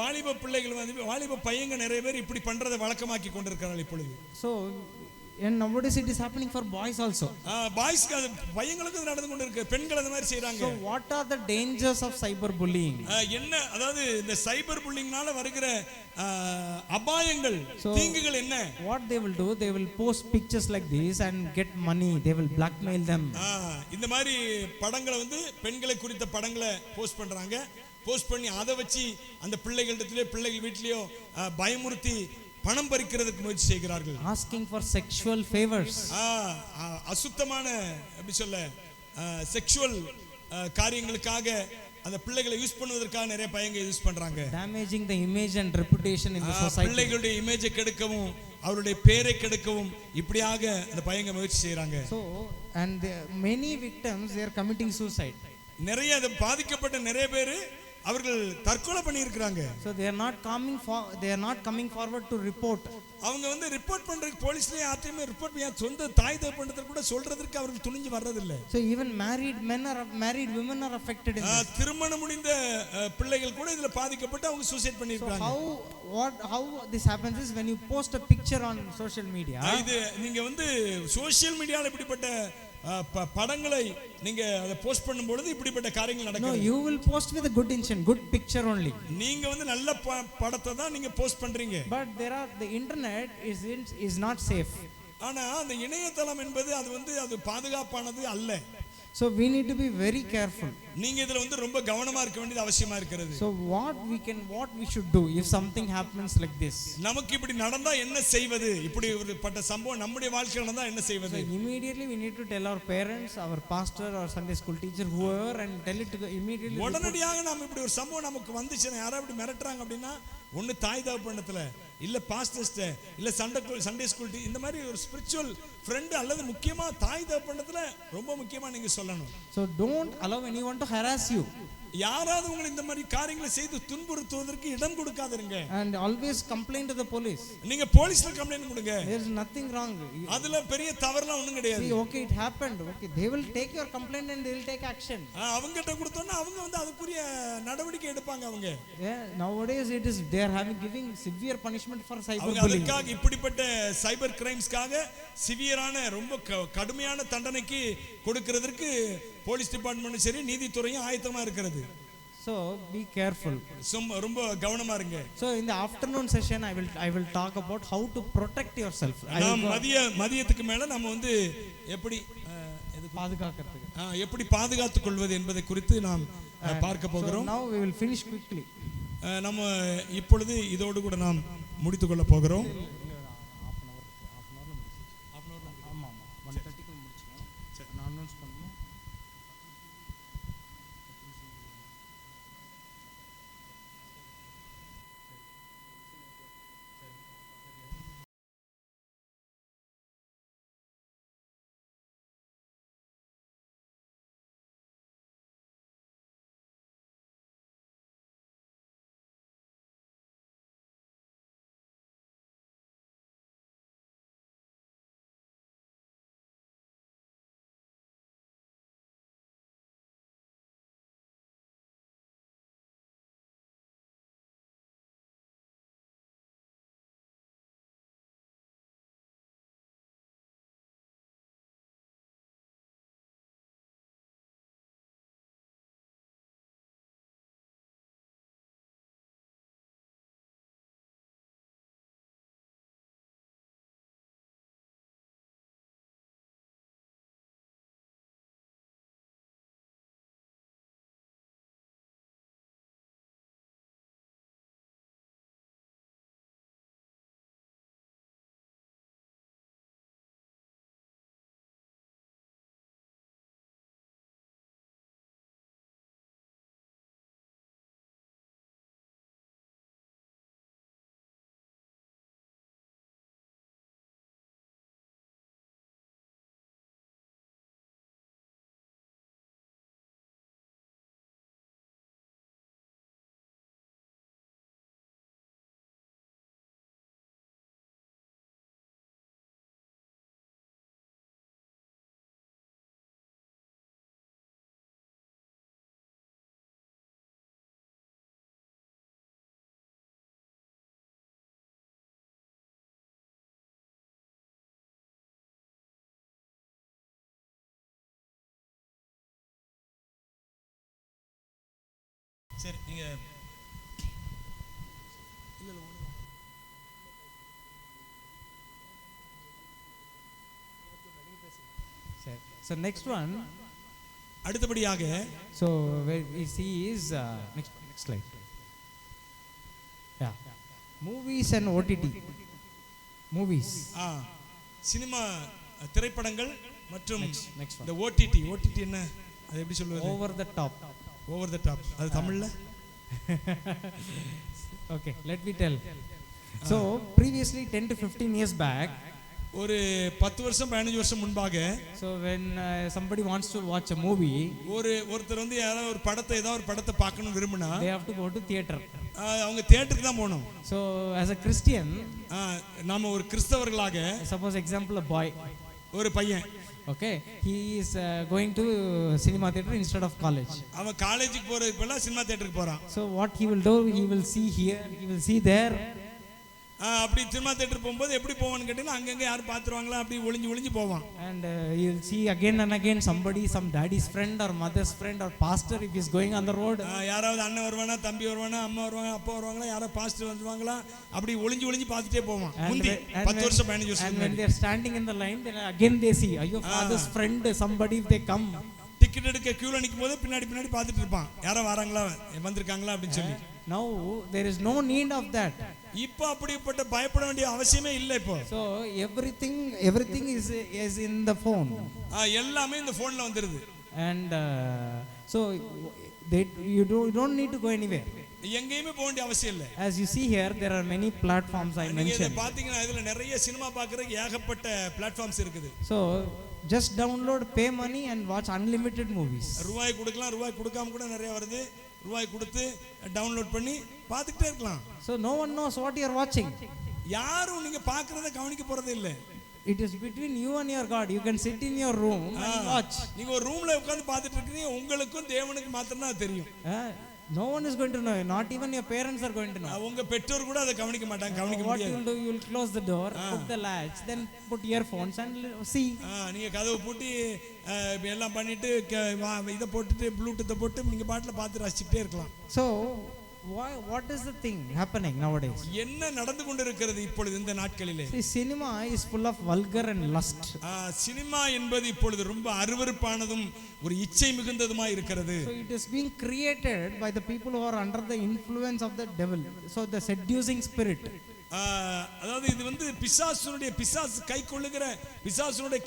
வாலிப பிள்ளைகள் வாலிப பையங்க நிறைய பேர் இப்படி பண்றதை வழக்கமாக்கி கொண்டிருக்கிறார்கள் இப்பொழுது. So and nowadays it is happening for boys also. பாய்ஸ்க்கு பையங்களுக்கு நடந்து கொண்டிருக்கு, பெண்கள் அந்த மாதிரி செய்றாங்க. So what are the dangers of cyber bullying? என்ன அதாவது இந்த சைபர் புல்லிங்னால வருகிற அபாயங்கள், தீங்குகள் என்ன? What they will do, they will post pictures like this and get money, they will blackmail them. இந்த மாதிரி படங்களை பெண்களை குறித்த படங்களை போஸ்ட் பண்றாங்க. போஸ்ட் பண்ணி அதை வச்சு அந்த பிள்ளைகள் வீட்லயோ பயமுறுத்தி பணம் பறிக்கிறதுக்கு முயற்சி செய்கிறார்கள். Asking for sexual favors. அசுத்தமான எப்படி சொல்ல செக்சுவல் காரியங்களுக்காக அந்த பிள்ளைகளை யூஸ் பண்ணுவதற்காக நிறைய பையங்க யூஸ் பண்றாங்க. Damaging the image and reputation in the society. பிள்ளைகளுடைய இமேஜை கெடுக்கவும் அவருடைய பேரை கெடுக்கவும் இப்படியாக அந்த பையங்க முயற்சி செய்றாங்க. So and many victims they are committing suicide. நிறைய பாதிக்கப்பட்ட நிறைய பேர் அவர்கள் தற்கொலை பண்ணி இருக்காங்க. So they are not coming forward to report. அவங்க ரிப்போர்ட் பண்றதுக்கு போலீஸ்லயே யார்ட்டையுமே ரிப்போர்ட் பண்ண சொந்த தாய் தகப்பன்கிட்ட கூட சொல்றதுக்கு அவர்கள் துணிஞ்சு வர்றது இல்ல. So even married women are affected in this. திருமணம் முடிந்த பிள்ளைகள் கூட இதுல பாதிக்கப்பட்டு அவங்க சூசைட் பண்ணி இருக்காங்க. So how this happens is when you post a picture on social media. இது நீங்க சோஷியல் மீடியால இப்படிப்பட்ட படங்களை நீங்க அதை போஸ்ட் பண்ணும்போது இப்படிப்பட்ட காரியங்கள் நடக்கும். No, you will post with a good intention, good picture only. நீங்க நல்ல படத்தை தான் நீங்க போஸ்ட் பண்றீங்க. But the internet is not safe. ஆனா அந்த இணையதளம் என்பது அது பாதுகாப்பானது அல்ல. So we need to be very careful. நீங்க இதுல ரொம்ப கவனமா இருக்க வேண்டியது அவசியமா இருக்கிறது. So what we should do if something happens like this? நமக்கு இப்படி நடந்தா என்ன செய்வது? இப்படி ஒரு பட்ட சம்பவம் நம்முடைய வாழ்க்கையில நடந்தா என்ன செய்வது? So immediately we need to tell our parents, our pastor or Sunday school teacher, whoever, and tell it to the immediately. உடனடியாக நாம இப்படி ஒரு சம்பவம் நமக்கு வந்துச்சுன்னா யாராவது இப்படி மிரட்டுறாங்க அப்படின்னா ஒன்னு தாய் தகப்பனத்துல இல்ல பாஸ்டர்ஸ்ட இல்ல சண்டே ஸ்கூல் இந்த மாதிரி ஒரு ஸ்பிரிச்சுவல் ஃப்ரெண்ட் அல்லது முக்கியமா தாய் தகப்பனத்துல ரொம்ப முக்கியமா நீங்க சொல்லணும். So don't allow anyone to harass you. யாராவது உங்களை இந்த மாதிரி காரியங்களை செய்து துன்புறுத்துவதற்கு இடம் கொடுக்காதீங்க. And always complain to the police. நீங்க போலீஸ்ல கம்ப்ளைன்ட் கொடுங்க. There is nothing wrong. அதுல பெரிய தவறுலாம் ஒண்ணும் கிடையாது. See, okay, it happened. Okay, they will take your complaint and they will take action. அவங்க கிட்ட கொடுத்தோம்னா அவங்க அதுக்குரிய நடவடிக்கை எடுப்பாங்க அவங்க. Yeah, nowadays they are giving severe punishment for cyber bullying. அதுக்காக இப்படிப்பட்ட சைபர் கிரைம்ஸ்க்காக சிவியரான ரொம்ப கடுமையான தண்டனைக்கு கொடுக்கிறதுக்கு போலீஸ் டிபார்ட்மென்ட் சரி நீதித்துறையும் ஆயத்தமா இருக்கிறது. So be careful. ரொம்ப கவனமா இருங்க. So in the afternoon session I will talk about how to protect yourself. மதியத்துக்கு மேல நம்ம எப்படி பாதுகாக்கிறதுக்கு எப்படி பாதுகாத்துக் கொள்வது என்பதை குறித்து நாம் பார்க்க So போகிறோம். now we will finish quickly. நம்ம இப்பொழுது இதோடு கூட நாம் முடித்துக் கொள்ள போகிறோம். ஆமா 1:30க்கு முடிச்சிடுவோம். நான் அனௌன்ஸ் பண்ணுவோம். சரி நீங்க So next one, அடுத்தபடியாக so where we see is next slide. Yeah, movies and OTT. Movies. Cinema திரைப்படங்கள் மற்றும் Next one. இந்த ஓடிடி என்ன அது எப்படி சொல்வது? Over the top. Over the top. அது தமிழ்ல Okay, let me tell. So previously 10 to 15 years back, ஒரு 10 வருஷம் 15 வருஷம் முன்பாக, so when somebody wants to watch a movie, ஒருத்தர் வந்து யாராவது ஒரு படத்தை ஏதாவது ஒரு படத்தை பார்க்கணும் விரும்பினா they have to go to theater. அவங்க தியேட்டருக்கு தான் போகணும். So as a Christian, நாம ஒரு கிறிஸ்தவர்களாக, suppose example a boy, ஒரு பையன், okay, he is going to cinema theater instead of college. அவன் காலேஜுக்கு போறதுக்கு பதிலா சினிமா தியேட்டருக்கு போறான். So what he will do, he will see here, he will see there. அப்படி சினிமா தியேட்டர் போகும்போது எப்படி போவான்னு கேட்டீங்கன்னா அங்கங்க யாரும் பார்த்துருவாங்களா அப்படி ஒளிஞ்சு போவான். And you will see again and again somebody, some daddy's friend or mother's friend or pastor, if he is going on the road. யாராவது அண்ணன் வருவானா, தம்பி வருவானா, அம்மா வருவாங்க, அப்பா வருவாங்களா, யாராவது பாஸ்டர் வருவாங்களா, அப்படி ஒளிஞ்சு பார்த்துட்டே போவான். முந்தி 10 வருஷம் 15 வருஷம். And when they are standing in the line, then again they see, your father's friend, somebody, if they come. Ticket எடுக்க கியூல நிக்கும் போது பின்னாடி பார்த்துட்டு இருப்பான், யாரோ வராங்களா வந்திருக்காங்களா அப்படின்னு சொல்லி. Now there is no need of that. இப்போ அப்படிப்பட்ட பயப்பட வேண்டிய அவசியமே இல்லை இப்போ. So everything is in the phone. எல்லாமே இந்த போன்ல வந்துருது. And so you don't need to go anywhere. எங்கேயுமே போக வேண்டிய அவசியம் இல்லை. As you see here, there are many platforms I mentioned. நீங்க பாத்தீங்கன்னா இதுல நிறைய சினிமா பார்க்கறதுக்கு ஏகப்பட்ட பிளாட்ஃபார்ம்ஸ் இருக்குது. So just download, pay money and watch unlimited movies. ரூபாய் கொடுக்கலாம், ரூபாய் கொடுக்காம கூட நிறைய வருது. ரூபாய் கொடுத்து டவுன்லோட் பண்ணி பார்த்துட்டே இருக்கலாம். So no one knows what you are watching. யாரும் நீங்க பார்க்கறத கவனிக்க போறது இல்ல. It is between you and your God. You can sit in your room and watch. நீங்க ஒரு ரூம்ல உட்கார்ந்து பார்த்துட்டு இருக்கீங்க, உங்களுக்கும் தேவனுக்கு மாத்திரம் தான் தெரியும். No one is going to know. Not even your parents are going to know. உங்க பெற்றோர் கூட அதை கவனிக்க மாட்டாங்க, கவனிக்க முடியாது. What you will do, you will close the door, put the latch, then put earphones and see. நீங்க கதவை பூட்டி எல்லாம் பண்ணிட்டு இதை போட்டுட்டு ப்ளூடூத்தை போட்டு நீங்க பாட்டில் பார்த்து ரசிச்சுக்கிட்டே இருக்கலாம். So what is the thing happening nowadays? என்ன நடந்து கொண்டிருக்கிறது இப்பொழுது இந்த நாட்களிலே? See, cinema is full of vulgar and lust. Cinema என்பது இப்பொழுது ரொம்ப அருவருப்பானதும் ஒரு இச்சை மிகுந்ததுமாய் இருக்கிறது. So it is being created by the people who are under the influence of the devil, so the seducing spirit. அதாவது இது வந்து பிசாசு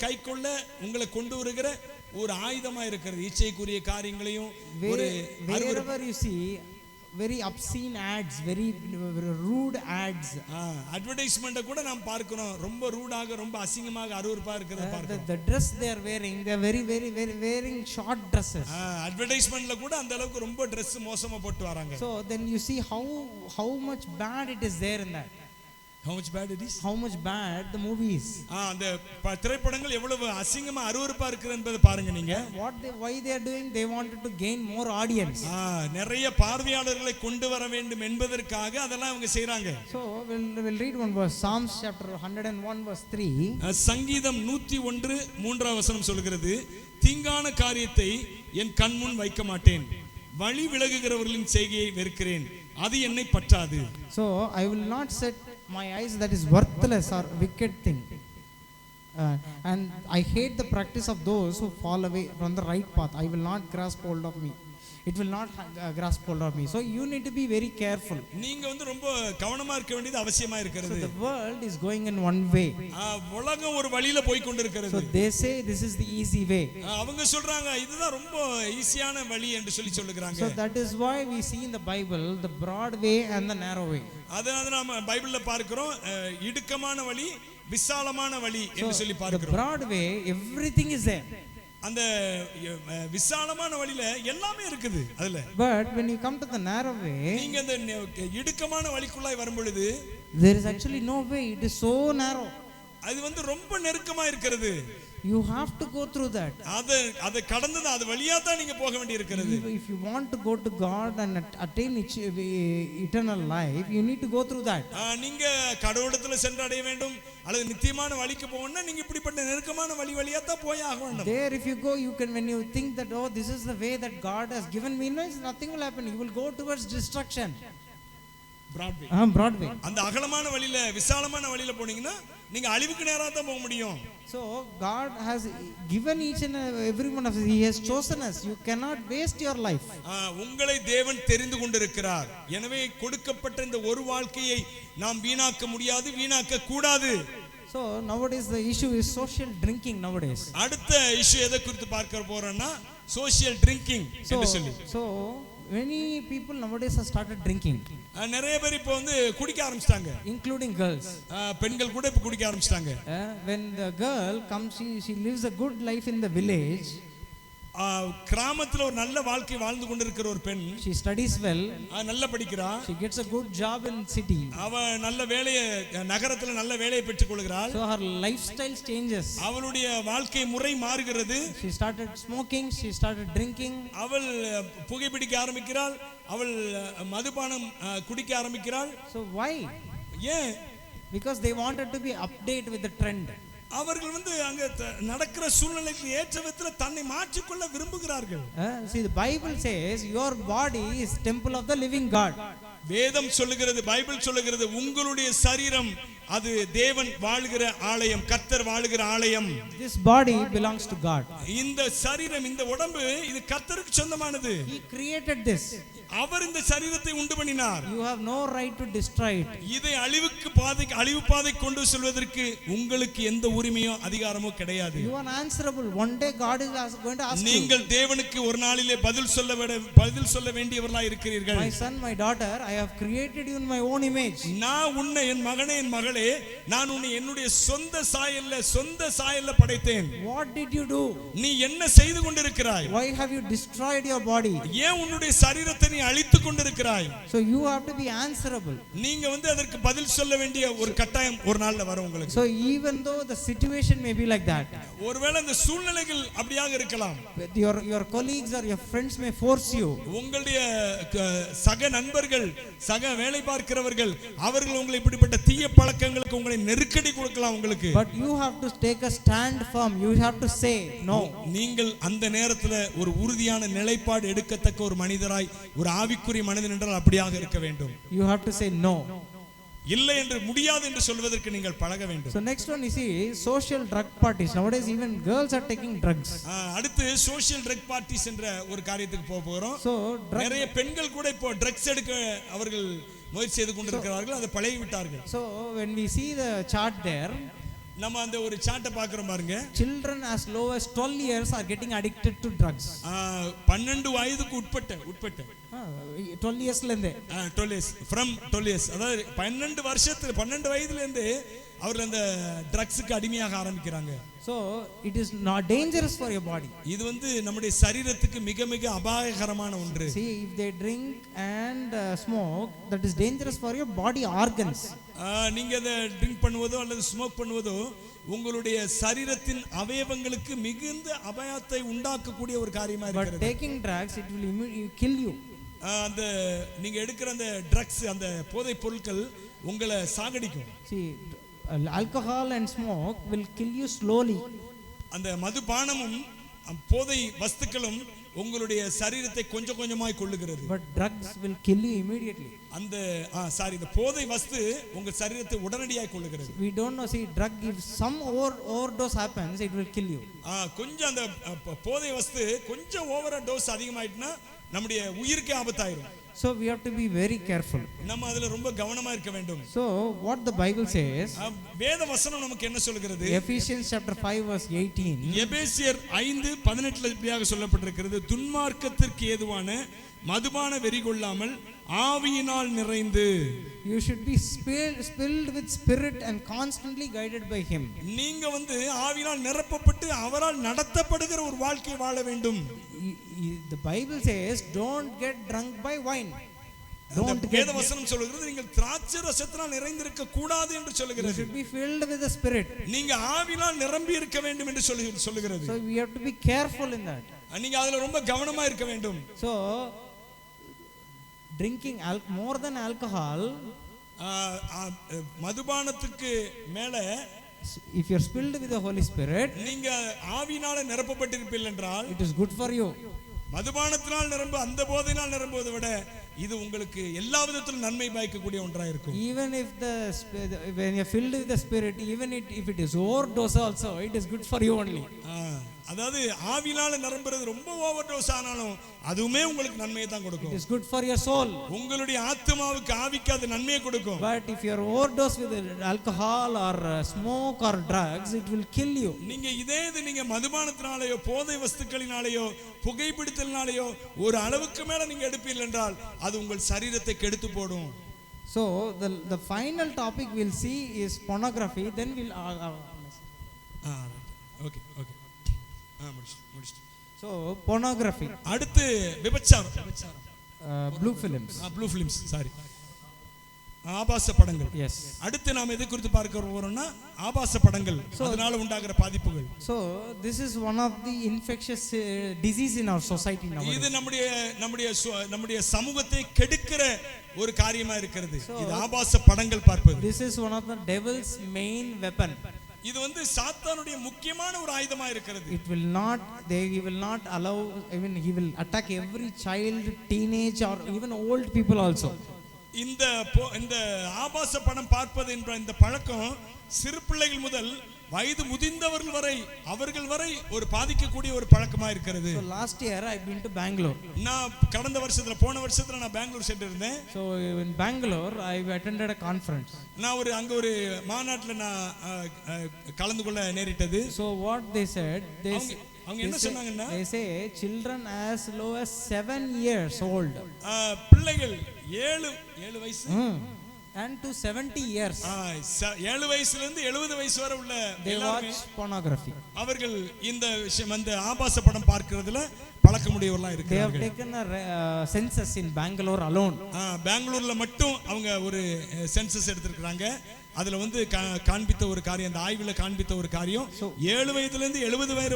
கைக்கொள்ள உங்களை கொண்டு வருகிற ஒரு ஆயுதமா இருக்கிறது. இச்சைக்குரிய காரியங்களையும் wherever you see very obscene ads, very rude ads, advertisement கூட நாம் பார்க்கிறோம். ரொம்ப ரூடாக ரொம்ப அசிங்கமாக அருவருப்பா இருக்கிறத பார்க்கிறோம். the dress they are wearing, they are very wearing short dresses. advertisementல கூட அந்த அளவுக்கு ரொம்ப Dress மோசமா போட்டு வராங்க. So then you see how much bad it is there in that. How much bad it is? How much bad the movie is. அந்த திரைப்படங்கள் எவ்வளவு அசிங்கமா அருவருப்பா இருக்குது என்பதை பாருங்க நீங்க. Why they are doing? They wanted to gain more audience. நிறைய பார்வையாளர்களை கொண்டு வர வேண்டும் என்பதற்காக அதெல்லாம் அவங்க செய்றாங்க. So we'll read one verse, Psalms chapter 101 verse 3. சங்கீதம் 101 3ஆம் வசனம் சொல்கிறது, தீங்கான காரியத்தை என் கண் முன் வைக்க மாட்டேன், வழி விலகுகிறவர்களின் செய்கையை வெறுக்கிறேன், அது என்னை பற்றாது. So I will not set my eyes that is worthless or wicked thing, and I hate the practice of those who fall away from the right path. I will not grasp hold of me. It will not grasp hold of me. So you need to be very careful. நீங்க வந்து ரொம்ப கவனமா இருக்க வேண்டியது அவசியமா இருக்கிறது. So the world is going in one way. உலகம் ஒரு வழியில போய் கொண்டிருக்கிறது. So they say this is the easy way. அவங்க சொல்றாங்க இதுதான் ரொம்ப ஈஸியான வழி என்று சொல்லுகிறாங்க. So that is why we see in the Bible the broad way and the narrow way. அதனால நாம பைபிள்ல பார்க்கிறோம் இடுக்கமான வழி விசாலமான வழி என்று சொல்லி பார்க்கிறோம். The broad way everything is there. அந்த விசாலமான வழியில எல்லாமே இருக்குது அதுல. But when you come to the narrow way, நீங்க அந்த இடுக்கமான வழிக்குள்ளாய் வரும் பொழுது there is actually no way. It is so narrow. அது வந்து ரொம்ப நெருக்கமா இருக்கிறது. You have to go through that. அதை கடந்து அது வழியா தான் நீங்க போக வேண்டி இருக்கிறது. If you want to go to God and attain eternal life, you need to go through that. நீங்க கடவுளத்துல சென்று அடைய வேண்டும் அல்லது நித்தியமான வழிக்கு போகணும்னா நீங்க இப்படிப்பட்ட நெருக்கமான வழியா தான் போய் ஆக வேண்டும். There if you go, you can, when you think that oh this is the way that God has given me, no, nothing will happen. You will go towards destruction. Broadway. அந்த அகலமான வழியில விசாலமான வழியில போனீங்கன்னா நீங்க அழிவுக்கு நேரா தான் போக முடியும். So God has given each and every one of us. He has chosen us. You cannot waste your life. உங்களை தேவன் தெரிந்து கொண்டிருக்கிறார். எனவே கொடுக்கப்பட்ட இந்த ஒரு வாழ்க்கையை நாம் வீணாக்க முடியாது, வீணாக்க கூடாது. So nowadays the issue is social drinking nowadays. அடுத்த இஷ்யூ எதை குறித்து பார்க்க போறோம்னா சோஷியல் ட்ரிங்கிங் என்று சொல்லி. So many people nowadays have started drinking. நிறைய பேர் இப்போ வந்து குடிக்க ஆரம்பிச்சிட்டாங்க, including girls. பெண்கள் கூட இப்போ குடிக்க ஆரம்பிச்சிட்டாங்க. When the girl comes, she lives a good life in the village. கிராமத்துல ஒரு நல்ல வாழ்க்கை வாழ்ந்து கொண்டிருக்கிற ஒரு பெண், she studies well, நல்ல படிக்கிறா, she gets a good job in city, அவ நல்ல வேலையை நகரத்துல நல்ல வேலையை பெற்றுக் கொள்கிறாள். so her lifestyle changes, அவளுடைய வாழ்க்கை முறை மாறுகிறது. she started smoking, she started drinking, அவள் புகைப்பிடிக்க ஆரம்பிக்கிறாள், அவள் மதுபானம் குடிக்க ஆரம்பிக்கிறாள். so why? ஏன்? Because they wanted to be update with the trend. அவர்கள் வந்து அங்க நடக்கிற சூழ்நிலைக்கு ஏற்ற விதத்துல தன்னை மாற்றிக்கொள்ள விரும்புகிறார்கள். See, the Bible says your body is temple of the living God. வேதம் சொல்லுகிறது, பைபிள் சொல்லுகிறது, உங்களுடைய சரீரம் அது தேவன் வாழுகிற ஆலயம், கர்த்தர் வாழுகிற ஆலயம். This body belongs to God. இந்த சரீரம், இந்த உடம்பு இது கர்த்தருக்கு சொந்தமானது. He created this. அவர் இந்த சரீரத்தை உண்டு பண்ணினார். You have no right to destroy it. இதை அழிவு பாதை கொண்டு செல்வதற்கு உங்களுக்கு எந்த உரிமையோ அதிகாரமோ கிடையாது. You are answerable. One day God is going to ask you. நீங்கள் தேவனுக்கு ஒரு நாளிலே பதில் சொல்ல வேண்டியவர்களாய் இருக்கிறீர்கள். My son, my daughter, I have created you in my own image. நான் உன்னை என் மகனே என் மகளே நான் உன்னை என்னுடைய சொந்த சாயல்ல படைத்தேன். What did you do? நீ என்ன செய்து கொண்டிருக்கிறாய்? Why have you destroyed your body? ஏன் உன்னுடைய சரீரத்தை நீ அழித்துக் கொண்டிருக்கிறாய்? So you have to be answerable. நீங்க வந்து அதற்கு பதில் சொல்ல வேண்டிய ஒரு கட்டாயம் ஒரு நாள்ல வரும் உங்களுக்கு. So even though the situation may be like that, ஒருவேளை அந்த சூழ்நிலைகள் அப்படியாக இருக்கலாம், your colleagues or your friends may force you, உங்களுடைய சக நண்பர்கள் சக வேலை பார்க்கிறவர்கள் அவர்கள் உங்களை இப்படிப்பட்ட தீய பழக்கங்களுக்கு உங்களை நெருக்கடி கொடுக்கலாம் உங்களுக்கு. but you have to take a stand firm. You have to say no. நீங்கள் அந்த நேரத்துல ஒரு உறுதியான நிலைப்பாடு எடுக்கத்தக்க ஒரு மனிதராய், ஒரு ஒரு ஆவிக்குரிய மனிதன் என்றால் அப்படியாக இருக்க வேண்டும். You have to say no. இல்லை என்று முடியாது என்று சொல்வதற்கு நீங்கள் பழக வேண்டும். So next one, you see social drug parties. Nowadays even girls are taking drugs. அடுத்து சோஷியல் ட்ரக் பார்ட்டிஸ் என்ற ஒரு காரியத்துக்கு போகிறோம். So நிறைய பெண்கள் கூட இப்போ ட்ரக்ஸ் எடுக்க அவர்கள் முயற்சி செய்து கொண்டிருக்கிறார்கள், அதை பழகி விட்டார்கள். So when we see the chart there, நம்ம அந்த ஒரு சார்ட்டை பார்க்கிறோம் பாருங்க. children as low as 12 years are getting addicted to drugs. 12 வயதுக்கு உட்பட்ட 12 yearsல இருந்தே 12 years from 12 years, அதாவது 12 வயதுல இருந்து அவர்கள் அந்த ட்ரக்ஸுக்கு அடிமையாக ஆரம்பிக்கிறாங்க. So it is not dangerous for your body. இது வந்து நம்முடைய சரீரத்துக்கு மிக மிக அபாயகரமான ஒன்று. See, if they drink and smoke, that is dangerous for your body organs. நீங்க அதை ட்ரிங்க் பண்ணுவதோ அல்லது ஸ்மோக் பண்ணுவதோ உங்களுடைய சரீரத்தின் அவயவங்களுக்கு மிகுந்த அபாயத்தை உண்டாக்கக்கூடிய ஒரு காரியமா இருக்கிறது. But taking drugs, it will kill you. அந்த நீங்க எடுக்கிற அந்த ட்ரக்ஸ், அந்த போதைப் பொருட்கள் உங்களை சாகடிக்கும். See, alcohol and smoke will kill you slowly. அந்த மதுபானமும் போதை வஸ்துக்களும் உங்களுடைய சரீரத்தை கொஞ்சம் கொஞ்சமாய் கொல்லுகிறது. But drugs will kill you immediately. அந்த இந்த போதை வஸ்து உங்க சரீரத்தை உடனடியாக கொல்லுகிறது. We don't know. See, drug, if some overdose happens, it will kill you. கொஞ்சம் அந்த போதை வஸ்து கொஞ்சம் ஓவரா டோஸ் அதிகமாயிட்டுனா நம்முடைய உயிருக்கே ஆபத்தாயிரும். So we have to be very careful. நம்ம அதுல ரொம்ப கவனமா இருக்க வேண்டும். So what the Bible says, வேத வசனம் நமக்கு என்ன சொல்கிறது? Ephesians chapter 5 verse 18. எபேசியர் 5:18 இப்படியாக சொல்லப்பட்டிருக்கிறது, துன்மார்க்கத்திற்கு ஏதுவான மதுபான வெறி கொள்ளாமல் ஆவியினால் நிறைந்து. You should be filled with spirit and constantly guided by him. நீங்க வந்து ஆவியினால் நிரப்பப்பட்டு அவரால் நடத்தப்படுகிற ஒரு வாழ்க்கை வாழ வேண்டும். The Bible says don't get drunk by wine. Don't get. வேத வசனம் சொல்கிறது நீங்கள் திராட்சை ரசத்தினால் நிறைந்திருக்க கூடாது என்று சொல்கிறது. You should be filled with the spirit. நீங்க ஆவியினால் நிரம்பி இருக்க வேண்டும் என்று சொல்கிறது. So we have to be careful in that. நீங்க அதுல ரொம்ப கவனமா இருக்க வேண்டும். So drinking more than alcohol, மதுபானத்துக்கு மேல if you are filled with the Holy Spirit, நீங்க ஆவியினால நிரப்பப்பட்டிருப்பீர்கள் என்றால் it is good for you. மதுபானத்தினால் நிரம்ப அந்த போதையினால் நிரம்புவதை விட இது உங்களுக்கு எல்லா விதத்திலும் நன்மை பயக்கக்கூடிய ஒன்றாக இருக்கும். Even if when you are filled with the Spirit, even if it is overdose also, it is good for you only. அதாவது ஆவியினால நிரம்புறது ரொம்ப ஓவர் டோஸ் ஆனாலும் அதுவுமே உங்களுக்கு நன்மையை தான் கொடுக்கும். It is good for your soul. உங்களுடைய ஆத்மாவுக்கு ஆவிக்கு அது நன்மையை கொடுக்கும். But if you are overdose with alcohol or smoke or drugs, it will kill you. நீங்க நீங்க மதுபானத்தினாலேயோ போதை வஸ்துக்களினாலேயோ புகைப்பிடித்தலினாலேயோ ஒரு அளவுக்கு மேல நீங்க எடுப்பீர்கள் என்றால் அது உங்கள் சரீரத்தை கெடுத்து போடும். So the final topic we'll see is pornography. Then we'll okay. So pornography. அடுத்து விபச்சாரம். Blue films. Sorry. ஆபாச படங்கள். Yes. அடுத்து நாம் எதை குறித்து பார்க்க போறோம்னா ஆபாச படங்கள், அதனால உண்டாகிற பாதிப்புகள். So this is one of the infectious disease in our society nowadays. இது நம்முடைய சமூகத்தை கெடுக்கிற ஒரு காரியமா இருக்கிறது. இது ஆபாச படங்கள் பார்ப்பது. This is one of the devil's main weapon. இது வந்து சாத்தானுடைய முக்கியமான ஒரு ஆயுதமா இருக்கிறது. He will not allow, even he will attack every child, teenage or even old people also. இந்த ஆபாச படம் பார்ப்பது என்ற இந்த பழக்கம் சிறு பிள்ளைகள் முதல் வயது முதிர்ந்தவர்கள் வரை அவர்கள் வரை ஒரு பாதிக்கக்கூடிய ஒரு பழக்கமா இருக்கிறது. So last year I been to Bangalore. நான் போன வருஷத்துல நான் பெங்களூர் சென்றிருந்தேன். So in Bangalore I attended a conference. நான் அங்க ஒரு மாநாட்டுல நான் கலந்து கொள்ள நேரிட்டது. So what they said, அவங்க என்ன சொன்னாங்கன்னா, they say children as low as 7 years old, பிள்ளைகள் 7 வயசு and to 70 years, 7 வயசுல இருந்து 70 வயசு வரை உள்ள they watch pornography. அவர்கள் இந்த விஷயம் அந்த ஆபாச படம் பார்க்கிறதுல பழக்கமுடையவர்களா இருக்காங்க. They have taken a census in Bangalore alone. பெங்களூர்ல மட்டும் அவங்க ஒரு சென்சஸ் எடுத்திருக்காங்க. அதுல வந்து காண்பித்த ஒரு காரியம், அந்த ஆய்வுல காண்பித்த ஒரு காரியம், 7 வயதுல இருந்து 70 வயது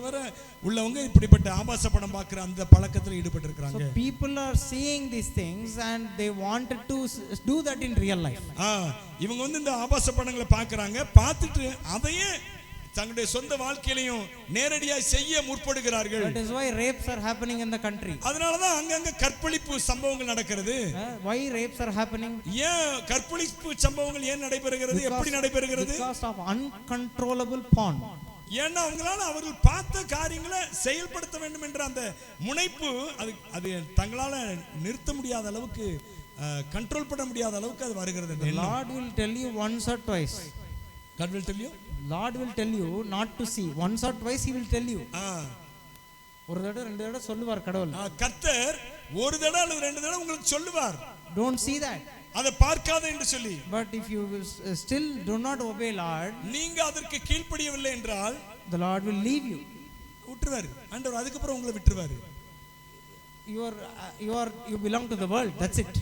வரை உள்ளவங்க இப்படிப்பட்ட ஆபாச படம் பார்க்கிற அந்த பழக்கத்துல ஈடுபட்டு இருக்காங்க. So people are seeing these things and they wanted to do that in real life. இவங்க வந்து இந்த ஆபாச படங்களை பார்க்கறாங்க, பார்த்துட்டு அதையே தங்களுடைய சொந்த வாழ்க்கையிலையும் நேரடியாக செய்ய முற்படுகிறார்கள். That is why rapes are happening in the country. அதனால தான் அங்கங்க கற்பழிப்பு சம்பவங்கள் நடக்கிறது. Why rapes are happening? ஏன் கற்பழிப்பு சம்பவங்கள் ஏன் நடைபெறுகிறது, எப்படி நடைபெறுகிறது? Because of uncontrollable porn. ஏன்னா அவங்களால அவர்கள் பார்த்த காரியங்களை செயல்படுத்த வேண்டும் என்ற அந்த முனைப்பு அது தங்களால நிறுத்த முடியாத அளவுக்கு, கண்ட்ரோல் பண்ண முடியாத அளவுக்கு அது வருகிறது. The Lord will tell you once or twice. God will tell you. Lord will tell you not to see. Once or twice he will tell you. ஒரு தடவை ரெண்டு தடவை சொல்லுவார் கடவுள். கர்த்தர் ஒரு தடவை அல்லது ரெண்டு தடவை உங்களுக்கு சொல்லுவார், Don't see that. அதை பார்க்காதே என்று சொல்லி. But if you still do not obey Lord, நீங்க அதற்கு கீழ்ப்படியவில்லை என்றால் the Lord will leave you. விட்டுருவாரு ஆண்டவர், அதுக்கு அப்புறம் உங்களை விட்டுருவாரு. You belong to the world, that's it.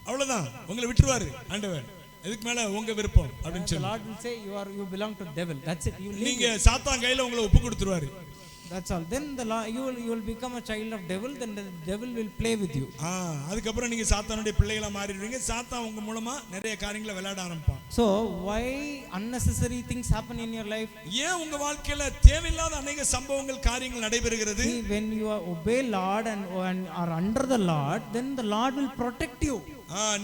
அவ்வளவுதான், உங்களை விட்டுருவாரு ஆண்டவர். இதுக்கு மேல உங்க விருப்பம் அப்படின்னு சொல்லி. The Lord will say you belong to the devil, that's it. நீங்க சாத்தான் கையில உங்களை ஒப்பு கொடுத்துருவாரு. That's all. Then you will become a child of devil. Then the devil will play with you. அதுக்கு அப்புறம் நீங்க சாத்தானுடைய பிள்ளைகளா மாறிடுவீங்க. சாத்தான் உங்க மூலமா நிறைய காரியங்களை விளையாட ஆரம்பிப்பான். So why unnecessary things happen in your life? ஏன் உங்க வாழ்க்கையில தேவையில்லாத அநேக சம்பவங்கள் காரியங்கள் நடைபெறுகிறது? When you obey Lord and are under the Lord, then the Lord will protect you.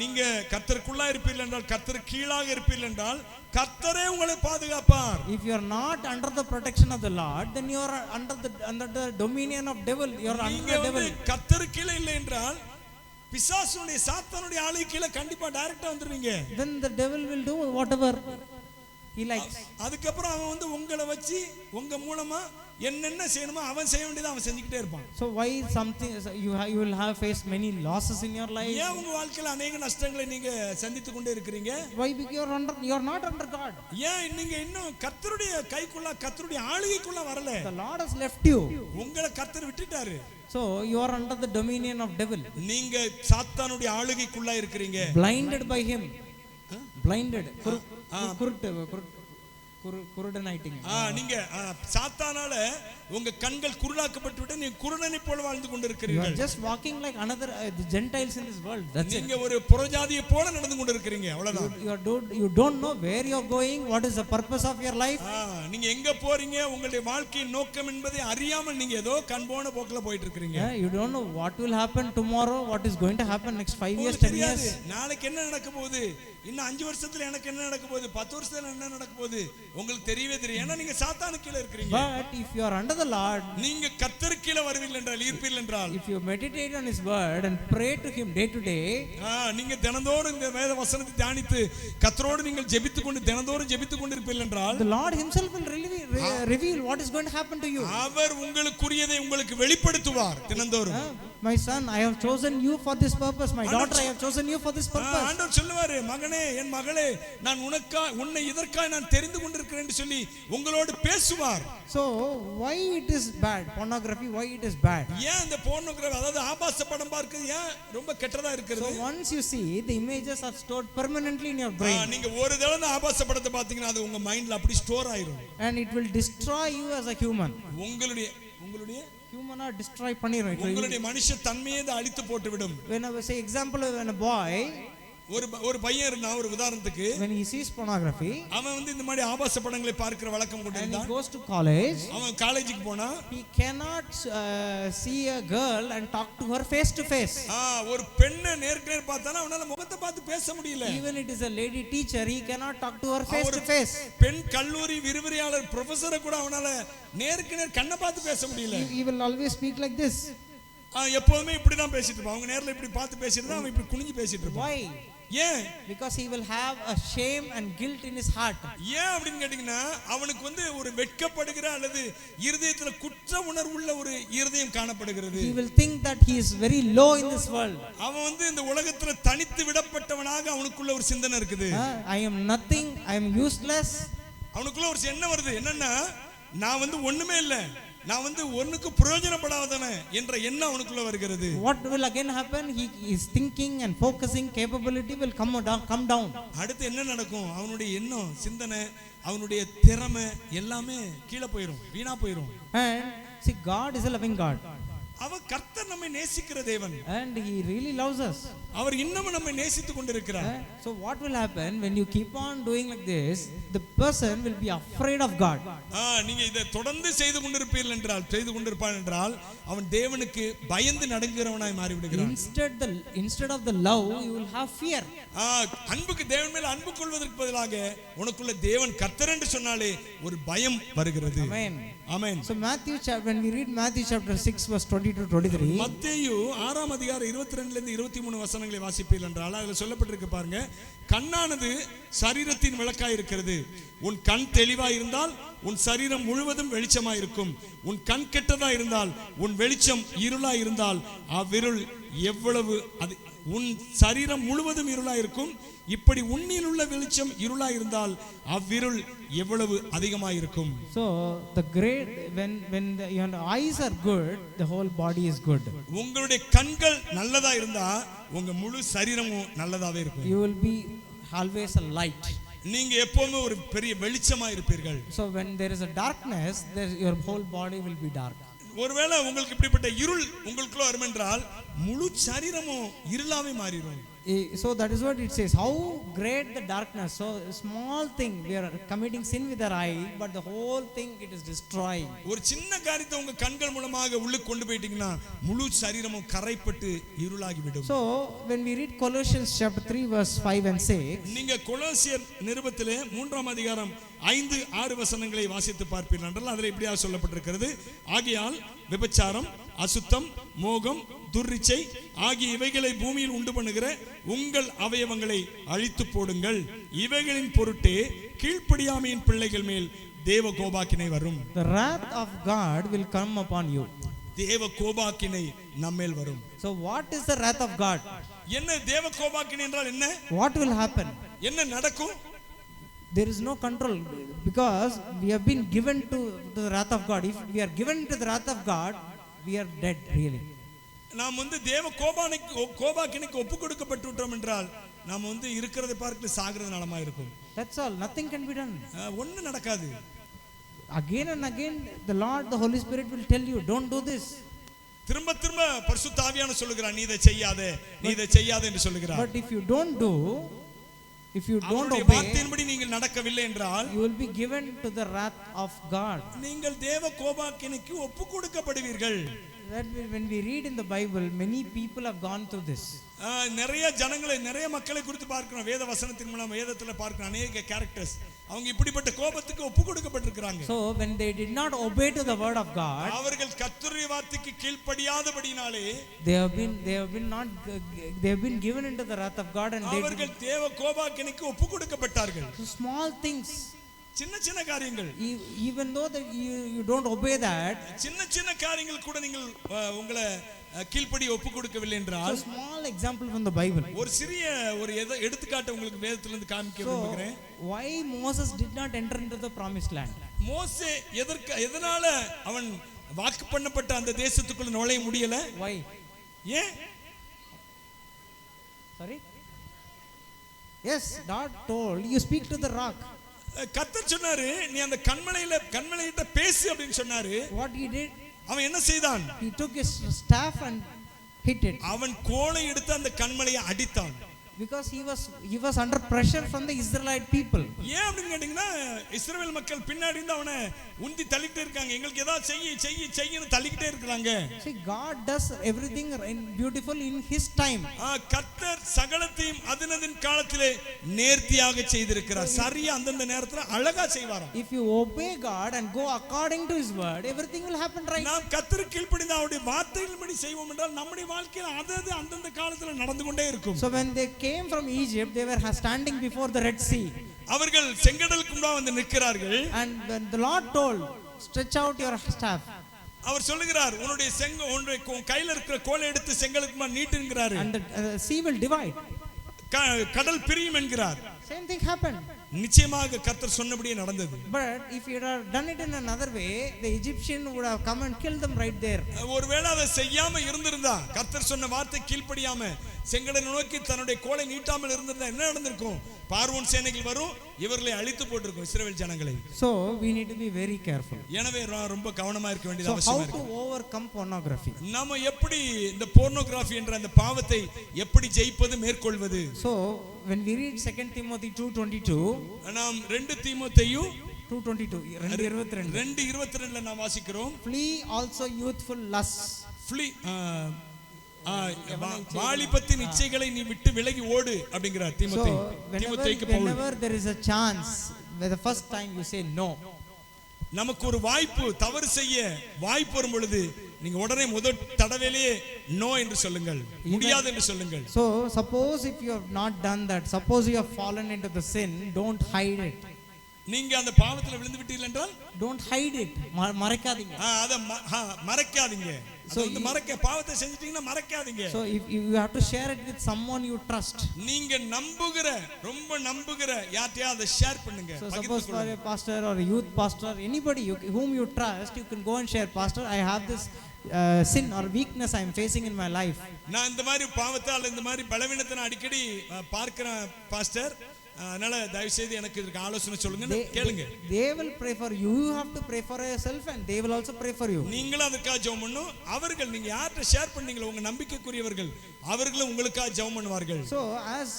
நீங்க கர்த்தருக்குள்ளா இருப்பீர்கள் என்றால், கர்த்தர் கீழாக இருப்பீர்கள் என்றால் கர்த்தரே உங்களை பாதுகாப்பார். If you are not under the protection of the Lord, then you are under the dominion of devil. You are under the devil. கர்த்தருக்கு கீழ இல்லை என்றால் பிசாசுடைய சாத்தானுடைய ஆளுக்கு கீழ கண்டிப்பா டைரக்டா வந்துருவீங்க. Then the devil will do whatever he likes. அதுக்கு அப்புறம் அவன் உங்களை வச்சு உங்க மூலமா என்னென்ன செய்யணுமோ அவன் செய்ய வேண்டியதை அவன் செஞ்சுக்கிட்டே இருப்பான். So why something you will have faced many losses in your life? ஏன் உங்க வாழ்க்கையில अनेक நஷ்டங்களை நீங்க சந்தித்து கொண்டே இருக்கீங்க? Why? Because you are not under God. ஏன் நீங்க இன்னும் கர்த்தருடைய கைக்குள்ள, கர்த்தருடைய ஆளுகைக்குள்ள வரல? The Lord has left you. உங்களை கர்த்தர் விட்டுட்டாரு. So you are under the dominion of devil. நீங்க சாத்தானுடைய ஆளுகைக்குள்ள இருக்கீங்க. Blinded by him. Blinded. குருடனாயிட்டீங்க. நீங்க சாத்தானால உங்க கண்கள் குருடாக்கப்பட்டு விட்டு நீங்க குருடனை போல வாழ்ந்து கொண்டிருக்கிறீர்கள். You are just walking like another the Gentiles in this world. That's it. நீங்க ஒரு புறஜாதியை போல நடந்து கொண்டிருக்கிறீங்க, அவ்வளவுதான். You don't know where you are going, what is the purpose of your life. நீங்க எங்க போறீங்க, உங்களுடைய வாழ்க்கையின் நோக்கம் என்பதை அறியாமல் நீங்க ஏதோ கண்போன போக்குல போயிட்டு இருக்கீங்க. You don't know what will happen tomorrow, what is going to happen next 5 years, 10 years. நாளைக்கு என்ன நடக்க போகுது, இன்னும் 5 வருஷத்துல எனக்கு என்ன நடக்க போகுது, 10 வருஷத்துல என்ன நடக்க போகுது உங்களுக்கு தெரியவே தெரியும். ஏன்னா நீங்க சாத்தானுக்கு கீழ இருக்கீங்க. But if you are under the Lord, நீங்க கர்த்தருக்கு கீழ வருவீர்கள் என்றால், இருப்பீர்கள் என்றால், if you meditate on his word and pray to him day to day, நீங்க தினந்தோறும் இந்த வேத வசனத்தை தியானித்து கர்த்தரோடு நீங்கள் ஜெபித்துக் கொண்டு தினந்தோறும் ஜெபித்துக் கொண்டு இருப்பீர்கள் என்றால், the Lord himself will reveal what is going to happen to you. அவர் உங்களுக்குரியதை உங்களுக்கு வெளிப்படுத்துவார் தினந்தோறும். My son, I have chosen you for this purpose. My daughter, I have chosen you for this purpose. ஆண்டவர் சொல்லுவாரு, மகனே, என் மகளே, நான் உன்னை இதற்காக நான் தெரிந்து கொண்டிருக்கிறேன் என்று சொல்லி உங்களோடு பேசுவார். So why it is bad? Pornography, why it is bad? ஏன் இந்த pornography, அதாவது ஆபாச படம் பார்க்கிறது ஏன் ரொம்ப கெட்டதா இருக்கிறது? So once you see, the images are stored permanently in your brain. நீங்க ஒரு தடவை ஆபாச படத்தை பாத்தீங்கன்னா அது உங்க மைண்ட்ல அப்படி ஸ்டோர் ஆயிரும். And it will destroy you as a human. உங்களுடைய human are destroy பண்ணிரும். உங்களுடைய மனுஷ தன்மையை அழித்து போட்டு விடும். When I say example, when a boy, ஒரு பையன் இருந்தா, ஒரு உதாரணத்துக்கு, when he sees pornography, அவன் வந்து இந்த மாதிரி ஆபாச படங்களை பார்க்கிற வழக்கம் கொண்டிருந்தான். and he goes to college, அவன் காலேஜுக்கு போனா, he cannot see a girl and talk to her face to face. ஒரு பெண்ணை நேருக்கு நேர் பார்த்தானா அவனால முகத்தை பார்த்து பேச முடியல. Even it is a lady teacher, he cannot talk to her face to face. பெண் கல்லூரி விரிவுரையாளர் ப்ரொஃபசரை கூட அவனால நேருக்கு நேர் கண்ணை பார்த்து பேச முடியல. He will always speak like this. எப்பவுமே இப்படி தான் பேசிட்டு இருப்பான். அவங்க நேர்ல இப்படி பார்த்து பேசிட்டு இருந்தா அவன் இப்படி குனிஞ்சு பேசிட்டு இருப்பான். Why? ஏன்? Because he will have a shame and guilt in his heart. ஏன் அப்படினு கேட்டிங்கனா, அவனுக்கு வந்து ஒரு வெட்கப்படுகிற அல்லது இருதயத்துல குற்ற உணர்வுள்ள ஒரு இருதயம் காணப்படுகிறது. He will think that he is very low in this world. அவன் வந்து இந்த உலகத்துல தனித்து விடப்பட்டவனாக அவனுக்குள்ள ஒரு சிந்தனை இருக்குது. I am nothing, I am useless. அவனுக்குள்ள ஒரு எண்ணம் வருது, என்னன்னா நான் வந்து ஒண்ணுமே இல்ல, நான் வந்து ஒண்ணுக்கு பிரயோஜனப்படாதவன் என்ற எண்ணம் அவனுக்குள்ள வருகிறது. What will again happen? He is thinking and focusing capability will come down. அடுத்து என்ன நடக்கும்? அவனுடைய எண்ணம், சிந்தனை, அவனுடைய திறமை எல்லாமே கீழே போயிடும், வீணா போயிடும். And see, God is a loving God. அவர் கர்த்தர் நம்மை நேசிக்கிற தேவன். And he really loves us. அவர் இன்னமும் நம்மை நேசித்துக் கொண்டிருக்கிறார். So what will happen when you keep on doing like this? The person will be afraid of God. நீங்க இதை தொடர்ந்து செய்து கொண்டிருப்பான் என்றால் அவன் தேவனுக்கு பயந்து நடுங்குகிறவனாய் மாறி விடுகிறான். Instead of the love, you will have fear. அன்புக்கு தேவன் மேல் அன்பு கொள்வதற்கு பதிலாக உனக்குள்ள தேவன் கர்த்தர் என்று சொன்னாலே ஒரு பயம் வருகிறது. Amen. Amen. So when we read Matthew chapter 6 verse 20 to 23, மத்தேயு 6ஆம் அதிகாரம் 22 ல இருந்து 23 வசனங்களை வாசிப்பீர்கள் என்றால் அதில் சொல்லப்பட்டிருக்கு பாருங்க, கண்ணானது சரீரத்தின் விளக்காய் இருக்கிறது. உன் கண் தெளிவாய் இருந்தால் உன் சரீரம் முழுவதும் வெளிச்சமாய் இருக்கும். உன் கண் கெட்டதா இருந்தால் உன் வெளிச்சம் இருளாய் இருந்தால் அவ்விருள் எவ்வளவு உன் சரீரம் முழுவதும் இருளாய் இருக்கும். இப்படி உன்னில் உள்ள வெளிச்சம் இருளாய் இருந்தால் அவ்விருள் எவ்வளவு அதிகமாய் இருக்கும். So the great when your eyes are good, the whole body is good. உங்களுடைய கண்கள் நல்லதா இருந்தா உங்க முழு சரீரமும் நல்லதாவே இருக்கும். You will be always a light. நீங்க எப்பவுமே ஒரு பெரிய வெளிச்சமா இருப்பீர்கள். So when there is a darkness, your whole body will be dark. ஒருவேளை உங்களுக்கு இப்படிப்பட்ட இருள் உங்களுக்குள்ள வரும் என்றால் முழு சரீரமும் இருளாவே மாறிடும். So that is what it says, how great the darkness. So small thing, we are committing sin with our eye, but the whole thing it is destroying. ஒரு சின்ன காரியத்தை உங்க கண்கள் மூலமாக உள்ள கொண்டு போயிட்டீங்கன்னா முழு சரீரமும் கரைப்பட்டு இருளாகி விடும். So when we read Colossians chapter 3 verse 5 and 6, நீங்க கொலோசியர் நிருபத்திலே 3ஆம் அதிகாரம் 5-6 வசனங்களை வாசித்து பார்ப்பீர்கள் என்றால் அதில் இப்படியாக சொல்லப்பட்டிருக்கிறது, ஆகையால் விபச்சாரம், அசுத்தம், மோகம், துர்ரிச்சை ஆகிய இவைகளை பூமியில் உண்டு பண்ணுகிற உங்கள் அவயவங்களை அழித்து போடுங்கள். இவைகளின் பொருட்டே கீழ்ப்படியாமையின் பிள்ளைகள் மேல் தேவ கோபாக்கினை வரும். The wrath of God will come upon you. தேவ கோபாக்கினை நம்மேல் வரும். So what is the wrath of God? என்ன தேவ கோபாக்கினை என்றால் என்ன? What will happen? என்ன நடக்கும்? There is no control, because we have been given to the wrath of God. If we are given to the wrath of God, we are dead really. நாம் தேவ கோபாக்கினைக்கு ஒப்பு கொடுக்கப்பட்டு விட்டோம் என்றால் நாம் இருக்கிறதை பார்த்து சாகிறது நலமா இருக்கும். That's all. Nothing can be done. ஒண்ணும் நடக்காது. Again and again the Lord, the Holy Spirit will tell you, don't do this. திரும்ப திரும்ப பரிசுத்த ஆவியானவர் சொல்லுகிறார், நீ இதை செய்யாதே என்று சொல்லுகிறார். But if you don't do, if you don't obey, வார்த்தையின்படி நீங்கள் நடக்கவில்லை என்றால் you will be given to the wrath of God. நீங்கள் தேவ கோபாக்கினைக்கு ஒப்பு கொடுக்கப்படுவீர்கள். That when we read in the Bible, many people have gone through this. நிறைய மக்களை குறித்து பார்க்கிறோம், வேத வசனத்தின் மூலம் வேதத்துல பார்க்கிறோம் அநேக கேரக்டர்ஸ் அவங்க இப்படிப்பட்ட கோபத்துக்கு ஒப்பு கொடுக்கப்பட்டிருக்கிறாங்க. So when they did not obey to the word of God, அவர்கள் கர்த்தருடைய வார்த்தைக்கு கீழ்ப்படியாதபடினாலே they have been given into the wrath of God, and அவர்கள் தேவ கோபாக்கினைக்கு ஒப்பு கொடுக்கப்பட்டார்கள். So small things, சின்ன காரியங்கள், even though that you don't obey that, சின்ன காரியங்கள் கூட நீங்கள் உங்களை கீழ்ப்படி ஒப்பு கொடுக்கவில்லை என்றால், so small example from the Bible, ஒரு சிறிய எடுத்துக்காட்டு உங்களுக்கு வேதத்திலிருந்து காமிக்க விரும்புகிறேன். Why Moses did not enter into the promised land? மோசே எதனால அவன் வாக்கு பண்ணப்பட்ட அந்த தேசத்துக்குள்ள நுழைய முடியல? Why? ஏன்? Sorry? Yes, God told you speak to the rock. கர்த்தர் சொன்னாரு, நீ அந்த கண்மலையிட்ட பேசு அப்படின்னு சொன்னாரு. What he did? அவன் என்ன செய்தான்? He took his staff and hit it. அவன் கோலை எடுத்து அந்த கண்மலையை அடித்தான். Because he was under pressure from the Israelite people. ஏன் அப்படினு கேட்டிங்கனா இஸ்ரவேல் மக்கள் பின்னாடி இருந்து அவனை உந்தி தள்ளிட்டே இருக்காங்க, எங்களுக்கு ஏதாவது செய்யன்னு தள்ளிக்கிட்டே இருக்காங்க. See, God does everything beautiful in his time. கர்த்தர் சகலத்தையும் அதனதின் காலத்திலே நேர்த்தியாக செய்திருக்கிறார். சரியா அந்தந்த நேரத்துல அழகா செய்வாராம். If you obey God and go according to his word, everything will happen right. நாம் கர்த்தருக்கு கீழ்ப்படிந்து அவருடைய வார்த்தைகளின்படி செய்வோம் என்றால் நம்முடைய வாழ்க்கையில் அது அந்தந்த காலத்துல நடந்து கொண்டே இருக்கும். So when they came from Egypt, they were standing before the Red Sea. அவர்கள் செங்கடலுக்கு முன்பாக வந்து நிற்கிறார்கள். And when the Lord told, stretch out your staff, அவர் சொல்லுகிறார், உன்னுடைய கையில இருக்கிற கோலை எடுத்து செங்கலுக்கு முன்பாக நீட்டுங்கிறாரு. and the sea will divide. கடல் பிரியும் என்கிறார். Same thing happened. நிச்சயமாக கர்த்தர் சொன்னபடியே நடந்தது. But if you had done it in another way, the Egyptian would have come and killed them right there. ஒருவேளை அதை செய்யாம இருந்திருந்தா, கர்த்தர் சொன்ன வார்த்தை கீழ்ப்படியாம செங்கடலை நோக்கி தன்னுடைய கோலை நீட்டாமல் இருந்திருந்தா என்ன நடந்திருக்கும்? பார்வோன் சேனைகள் வரும், இவர்களை அழித்து போட்டிருக்கும் இஸ்ரவேல் ஜனங்களை. So we need to be very careful. எனவே ரொம்ப கவனமா இருக்க வேண்டியது So how அவசியமா to இருக்கு. overcome pornography? நாம எப்படி இந்த போர்னோகிராஃபி என்ற அந்த பாவத்தை எப்படி ஜெயிப்பது, மேற்கொள்வது? So when we read 2 Timothy 2:22, நாம் 2 தீமோத்தேயு 2:22 2:22 நாம் வாசிக்கிறோம். flee also youthful lusts. Flee, வாலிபத்தின் இச்சைகளை நீ விட்டு விலகி ஓடு அப்படிங்கிறார் தீமோத்தேயுக்கு Pavul. Whenever there is a chance, the first time you say no. நமக்கு ஒரு வாய்ப்பு, தவறு செய்ய வாய்ப்பு வரும் பொழுது நீங்க உடனே முதல் தடவையிலேயே நோ என்று சொல்லுங்கள், முடியாது என்று சொல்லுங்கள். So suppose if you have not done that, suppose you have fallen into the sin, don't hide it. நீங்க அந்த பாவத்துல விழுந்து விட்டீர்கள் என்றால் don't hide it, மறைக்காதீங்க. அத மறைக்காதீங்க. So மறைக்க, பாவத்தை செஞ்சிட்டீங்கன்னா மறைக்காதீங்க. So if you have to share it with someone you trust. நீங்க நம்புகிற, ரொம்ப நம்புகிற யார்ட்டையா அதை ஷேர் பண்ணுங்க. So suppose for a pastor or a youth pastor, anybody whom you trust, you can go and share, pastor, I have this sin or weakness I am facing in my life. நான் இந்த மாதிரி பாவத்தை அல்ல இந்த மாதிரி பலவீனத்தை நான் அடிக்கடி பார்க்கிறேன் பாஸ்டர், அதனால தயவு செய்து எனக்கு இதுக்கு ஆலோசனை சொல்லுங்க கேளுங்க. They will pray for you, you have to pray for yourself and they will also pray for you. நீங்களும் அதுக்காக ஜெபம் பண்ணணும். அவர்கள் நீங்க யார்ட்ட ஷேர் பண்ணீங்களோ உங்க நம்பிக்கைக்குரியவர்கள், அவர்களும் உங்களுக்காக ஜெபம் பண்ணுவார்கள். So as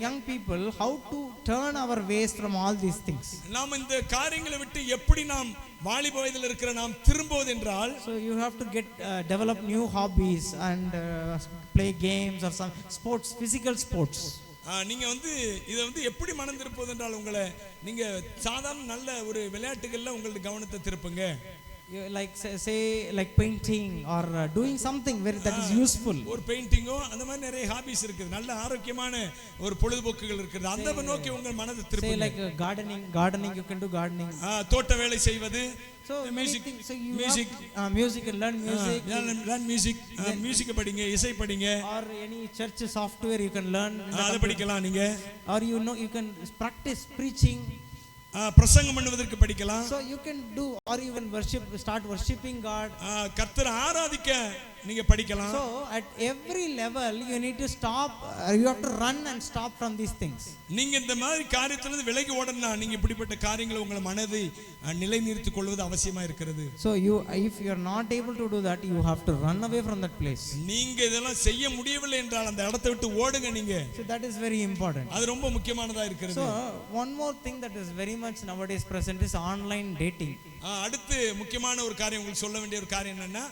young people, how to turn our ways from all these things? நாம் இந்த காரியங்களை விட்டு எப்படி நாம் வாலிப வயதில் இருக்கிற நாம் திரும்புவது என்றால், so you have to get develop new hobbies and play games or some sports, physical sports. நீங்க இதை எப்படி மனம் திருப்புவது என்றால், உங்களை நீங்க சாதாரண நல்ல ஒரு விளையாட்டுகள்ல உங்களுடைய கவனத்தை திருப்புங்க. like say like painting or doing something very that is useful. ஒரு பெயிண்டிங்கோ அந்த மாதிரி நிறைய ஹாபிஸ் இருக்குது, நல்ல ஆரோக்கியமான ஒரு பொழுதுபோக்குகள் இருக்குது, அந்த நோக்கி உங்கள் மனதை திருப்புங்க. say like gardening you can do gardening. தோட்ட வேலை செய்வது. so music, so you music learn music, music படிங்க, இசை படிங்க. or any church software you can learn, அதை படிக்கலாம் நீங்க. or you can practice preaching, பிரசங்கம் பண்ணுவதற்கு படிக்கலாம். so you can do or even start worshiping God. கர்த்தரை ஆராதிக்க நீங்க படிக்கலாம். so at every level you need to stop, you have to run and stop from these things. நீங்க இந்த மாதிரி காரியத்திலிருந்து விலகி ஓடணும்னா நீங்க இப்படிப்பட்ட காரியங்களை உங்கள் மனதை நிலைநிறுத்திக் கொள்வது அவசியமா இருக்கிறது. so if you are not able to do that, you have to run away from that place. நீங்க இதெல்லாம் செய்ய முடியவில்லை என்றால் அந்த இடத்தை விட்டு ஓடுங்க நீங்க. so that is very important. அது ரொம்ப முக்கியமானதா இருக்கிறது. so one more thing that is very much nowadays present is online dating. அடுத்து முக்கியமான ஒரு காரியம் உங்களுக்கு சொல்ல வேண்டிய ஒரு காரியம் என்னன்னா,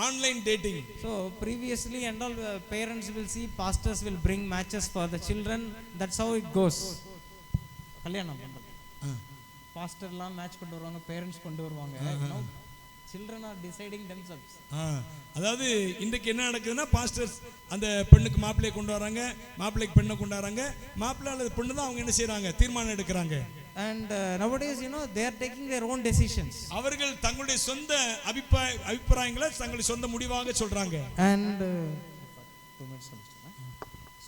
online dating. so previously and all parents will see, pastors will bring matches for the children, that's how it goes. கல்யாணம் பண்றது பாஸ்டர்லாம் மேட்ச் கொண்டு வருவாங்க, பேரண்ட்ஸ் கொண்டு வருவாங்க. children are deciding themselves. அதாவது இன்றைக்கு என்ன நடக்குதுன்னா, பாஸ்டர்ஸ் அந்த பெண்ணுக்கு மாப்பிள்ளையை கொண்டு வராங்க, மாப்பிள்ளைக்கு பெண்ணை கொண்டு வராங்க, மாப்பிள்ளை அல்லது பெண்ணு தான் அவங்க என்ன செய்றாங்க, தீர்மானம் எடுக்கிறாங்க. and nowadays they are taking their own decisions. அவர்கள் தங்களுடைய சொந்த அபிப்பிராயங்களை தங்களுடைய சொந்த முடிவாக சொல்றாங்க. and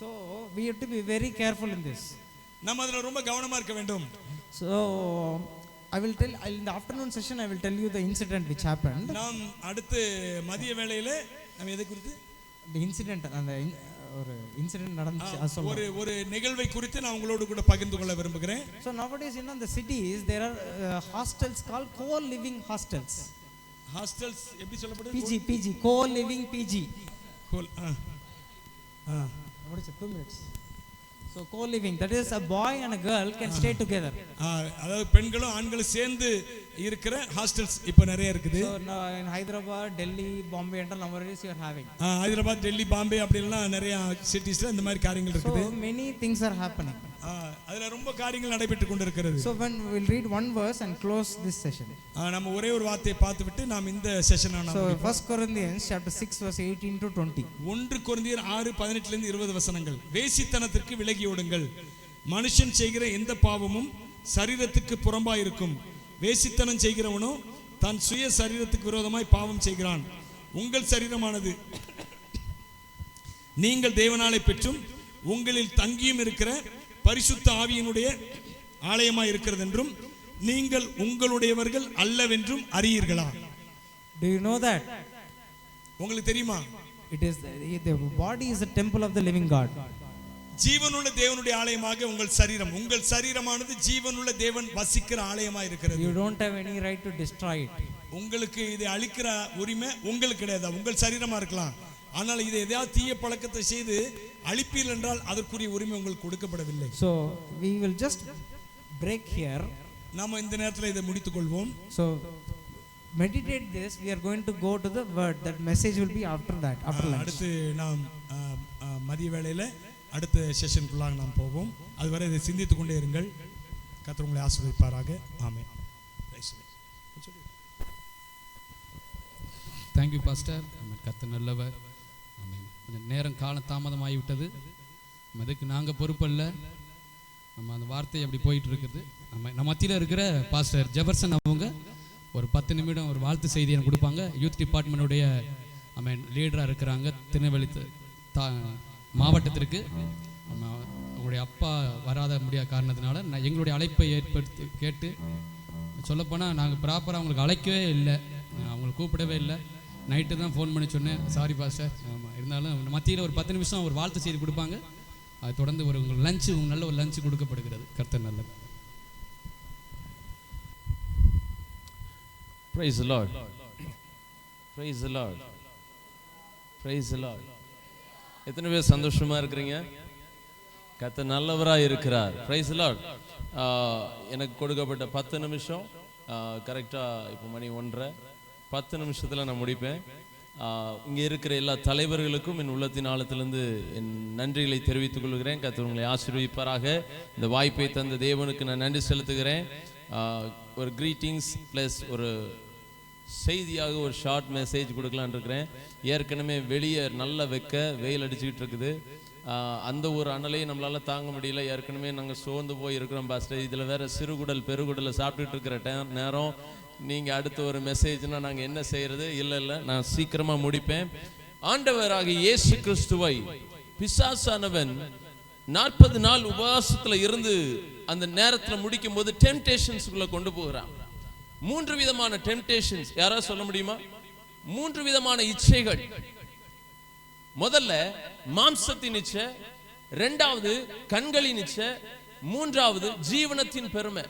so we have to be very careful in this. நம்ம அதுல ரொம்ப கவனமா இருக்க வேண்டும். so I will tell in the afternoon session, I will tell you the incident which happened. நாம் அடுத்து மதிய வேளையிலே நாம் எதை குறித்து the incident and ஒரு இன்சிடென்ட் நடந்துச்சு அது சொல்றேன். ஒரு நிகழ்வை குறித்து நான் உங்களோடு கூட பகிர்ந்து கொள்ள விரும்புகிறேன். so nowadays in the cities there are hostels called co-living hostels. hostels எப்படி சொல்லப்படுது? PG co-living PG. what is it? 2 minutes. so co-living, that is a boy and a girl can stay together. அதாவது பெண்களும் ஆண்களும் சேர்ந்து இருக்கிற hostels இப்போ நிறைய இருக்குது. so in Hyderabad, Delhi, Bombay and nowadays you are having. Hyderabad, Delhi, Bombay அப்படிலாம் நிறைய சிட்டிஸ்ல இந்த மாதிரி காரியங்கள் இருக்குது. so many things are happening. அதுல ரொம்ப காரியங்கள் நடைபெற்று கொண்டிருக்கிறது. so when we will read one verse and close this session. நம்ம ஒரே ஒரு வார்த்தையை பார்த்துவிட்டு நாம் இந்த செஷனை so 1 Corinthians chapter 6 verse 18 to 20. 1 கொரிந்தியர் 6:18 லிருந்து 20 வசனங்கள். வேசித்தனத்திற்கு விலகி ஓடுங்கள். மனுஷன் செய்கிற எந்த பாவமும் சரீரத்துக்கு புறம்பாய் இருக்கும். வேசித்தனம் செய்கிறவனோ தன் சுய சரீரத்துக்கு விரோதமாய் பாவம் செய்கிறான். உங்கள் சரீரமானது நீங்கள் தேவனாலே பெற்றும் உங்களில் தங்கியும் இருக்கிற பரிசுத்த ஆவியினுடைய ஆலயமாய் இருக்கிறது என்றும் நீங்கள் உங்களுடையவர்கள் அல்லவென்றும் அறியீர்களா? Do you know that? உங்களுக்கு தெரியுமா? It is the body is the temple of the living God. ஜீவனுள்ள தேவனுடைய ஆலயமாக உங்கள் சரீரமானது ஜீவனுள்ள தேவன் வசிக்கிற ஆலயமாய் இருக்கிறது. You don't have any right to destroy it. உங்களுக்கு இதை அழிக்கிற உரிமை உங்களுக்கு கிடையாது. உங்கள் சரீரமா இருக்கலாம், ஆனால் இதை எதையாவது தீய பழக்கத்தை செய்து அழிப்பீர்கள் என்றால் அதற்குரிய உரிமை உங்களுக்கு கொடுக்கப்படவில்லை. So we will just break here. நாம இந்த நேரத்தில் இதை முடித்துக் கொள்வோம். So meditate this. We are going to go to the word. That message will be after that, after lunch. அடுத்து நாம் மதிய வேளையில அடுத்த செஷனுக்குள்ளாக நாம் போவோம். அதுவரை இதை சிந்தித்துக் கொண்டே இருங்கள். கர்த்தர் உங்களை ஆசீர்வதிப்பாராக. ஆமென். Thank you pastor. கர்த்தர் நல்லவர். ஆமென். கொஞ்சம் நேரம் காலம் தாமதமாகிவிட்டது. அதுக்கு நாங்கள் பொறுப்பல்ல. நம்ம அந்த வார்த்தை அப்படி போயிட்டு இருக்குது. நம்ம மத்தியில் இருக்கிற பாஸ்டர் ஜெபர்சன் அவங்க ஒரு 10 நிமிடம் ஒரு வாழ்த்து செய்தி எனக்கு கொடுப்பாங்க. யூத் டிபார்ட்மெண்ட்டுடைய லீடராக இருக்கிறாங்க திருநெல்வேலி மாவட்டத்திற்கு. அவங்களுடைய அப்பா வராத முடியாத காரணத்தினால எங்களுடைய அழைப்பை ஏற்படுத்தி கேட்டு சொல்லப்போனால் நாங்கள் ப்ராப்பராக அவங்களுக்கு அழைக்கவே இல்லை, அவங்களை கூப்பிடவே இல்லை. நைட்டு தான் ஃபோன் பண்ணி சொன்னேன், சாரி பாஸ்டர். ஆமாம், இருந்தாலும் மத்தியில் ஒரு 10 நிமிஷம் ஒரு வாழ்த்து செய்தி கொடுப்பாங்க. அது தொடர்ந்து ஒரு உங்களுக்கு லஞ்சு நல்ல ஒரு லஞ்சு கொடுக்கப்படுகிறது. கர்த்தர் நல்லது. Praise the Lord. Praise the Lord. Praise the Lord. எத்தனை பேர் சந்தோஷமா இருக்கிறீங்க? கர்த்தர் நல்லவராக இருக்கிறார். Praise the Lord. எனக்கு கொடுக்கப்பட்ட 10 நிமிஷம் கரெக்டாக இப்போ மணி 1:30, 10 நிமிஷத்தில் நான் முடிப்பேன். இங்கே இருக்கிற எல்லா தலைவர்களுக்கும் என் உள்ளத்தின் ஆழத்திலிருந்து என் நன்றிகளை தெரிவித்துக் கொள்கிறேன். கர்த்தர் உங்களை ஆசீர்வதிப்பாராக. இந்த வாய்ப்பை தந்த தேவனுக்கு நான் நன்றி செலுத்துகிறேன். ஒரு கிரீட்டிங்ஸ் ப்ளஸ் ஒரு செய்தியாக ஒரு ஷார்ட் மெசேஜ் கொடுக்கலான் இருக்கிறேன். ஏற்கனவே வெளியே நல்ல வெயில் அடிச்சுக்கிட்டு இருக்குது. அந்த ஒரு அனலையும் நம்மளால் தாங்க முடியல. ஏற்கனவே நாங்கள் சோர்ந்து போய் இருக்கிறோம் பாஸ்டர். இதில் வேறு சிறுகுடல் பெருகுடலை சாப்பிட்டுட்டு இருக்கிற நேரம் நீங்கள் அடுத்த ஒரு மெசேஜ்னால் நாங்கள் என்ன செய்கிறது? இல்லை நான் சீக்கிரமாக முடிப்பேன். ஆண்டவராக இயேசு கிறிஸ்துவை பிசாசானவன் 40 நாள் உபவாசத்தில் இருந்து அந்த நேரத்தில் முடிக்கும் போது டெம்டேஷன்ஸ்குள்ளே கொண்டு போகிறான். 3 விதமான டெம்டேஷன்ஸ். யாராவது சொல்ல முடியுமா? 3 விதமான இச்சைகள். முதல்ல மாம்சத்தின் இச்சை, 2வது கண்களின் இச்சை, 3வது ஜீவனத்தின் பெருமை.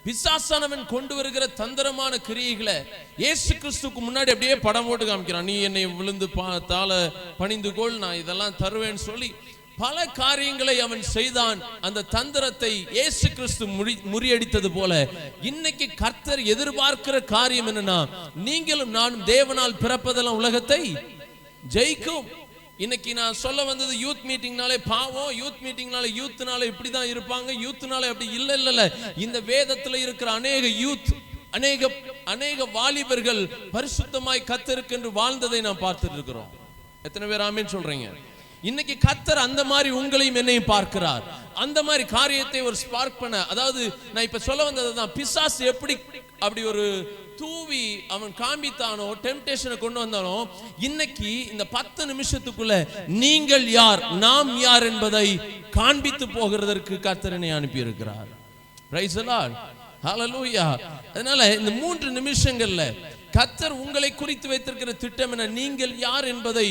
பிசாசானவன் கொண்டு வருகிற தந்திரமான கிரியைகளை இயேசு கிறிஸ்துக்கு முன்னாடி அப்படியே படம் போட்டு காமிக்கிறான். நீ என்னை விழுந்து தாள பணிந்து கொள், நான் இதெல்லாம் தருவேன்னு சொல்லி பல காரியங்களை அவன் செய்தான். அந்த தந்திரத்தை இயேசு கிறிஸ்து முறியடித்தது போல இன்னைக்கு கர்த்தர் எதிர்பார்க்கிற காரியம் என்னன்னா, நீங்களும் நானும் தேவனால் பிறப்பதெல்லாம் உலகத்தை ஜெயிக்கும். இன்னைக்கு நான் சொல்ல வந்தது யூத் மீட்டிங்னாலே பாவம், யூத் மீட்டிங்னாலே யூத்னால இப்படிதான் இருப்பாங்க, யூத்னால அப்படி இல்ல. இந்த வேதத்துல இருக்கிற அநேக வாலிபர்கள் பரிசுத்தமாய் கர்த்தருக்கென்று வாழ்ந்ததை நாம் பார்த்துட்டு இருக்கிறோம். எத்தனை பேர் ஆமென் சொல்றீங்க? இன்னைக்கு கர்த்தர் அந்த மாதிரி உங்களையும் என்னையும் பார்க்கிறார். அந்த மாதிரி காரியத்தை ஒரு ஸ்பார்க் பண்ண, அதாவது நான் இப்ப சொல்ல வந்ததுதான், பிசாசு எப்படி அப்படி ஒரு தூவி அவன் காண்பித்தானோ, டெம்டேஷனை கொண்டு வந்தானோ, இன்னைக்கு இந்த 10 நிமிஷத்துக்குள்ள நீங்கள் யார் நாம் யார் என்பதை காண்பித்து போகிறதற்கு கர்த்தர் என்னை அனுப்பி இருக்கிறார். Praise the Lord. ஹல்லேலூயா. அதனால இந்த 3 நிமிஷங்கள்ல கர்த்தர் உங்களை குறித்து வைத்திருக்கிற திட்டம் என்ன, நீங்கள் யார் என்பதை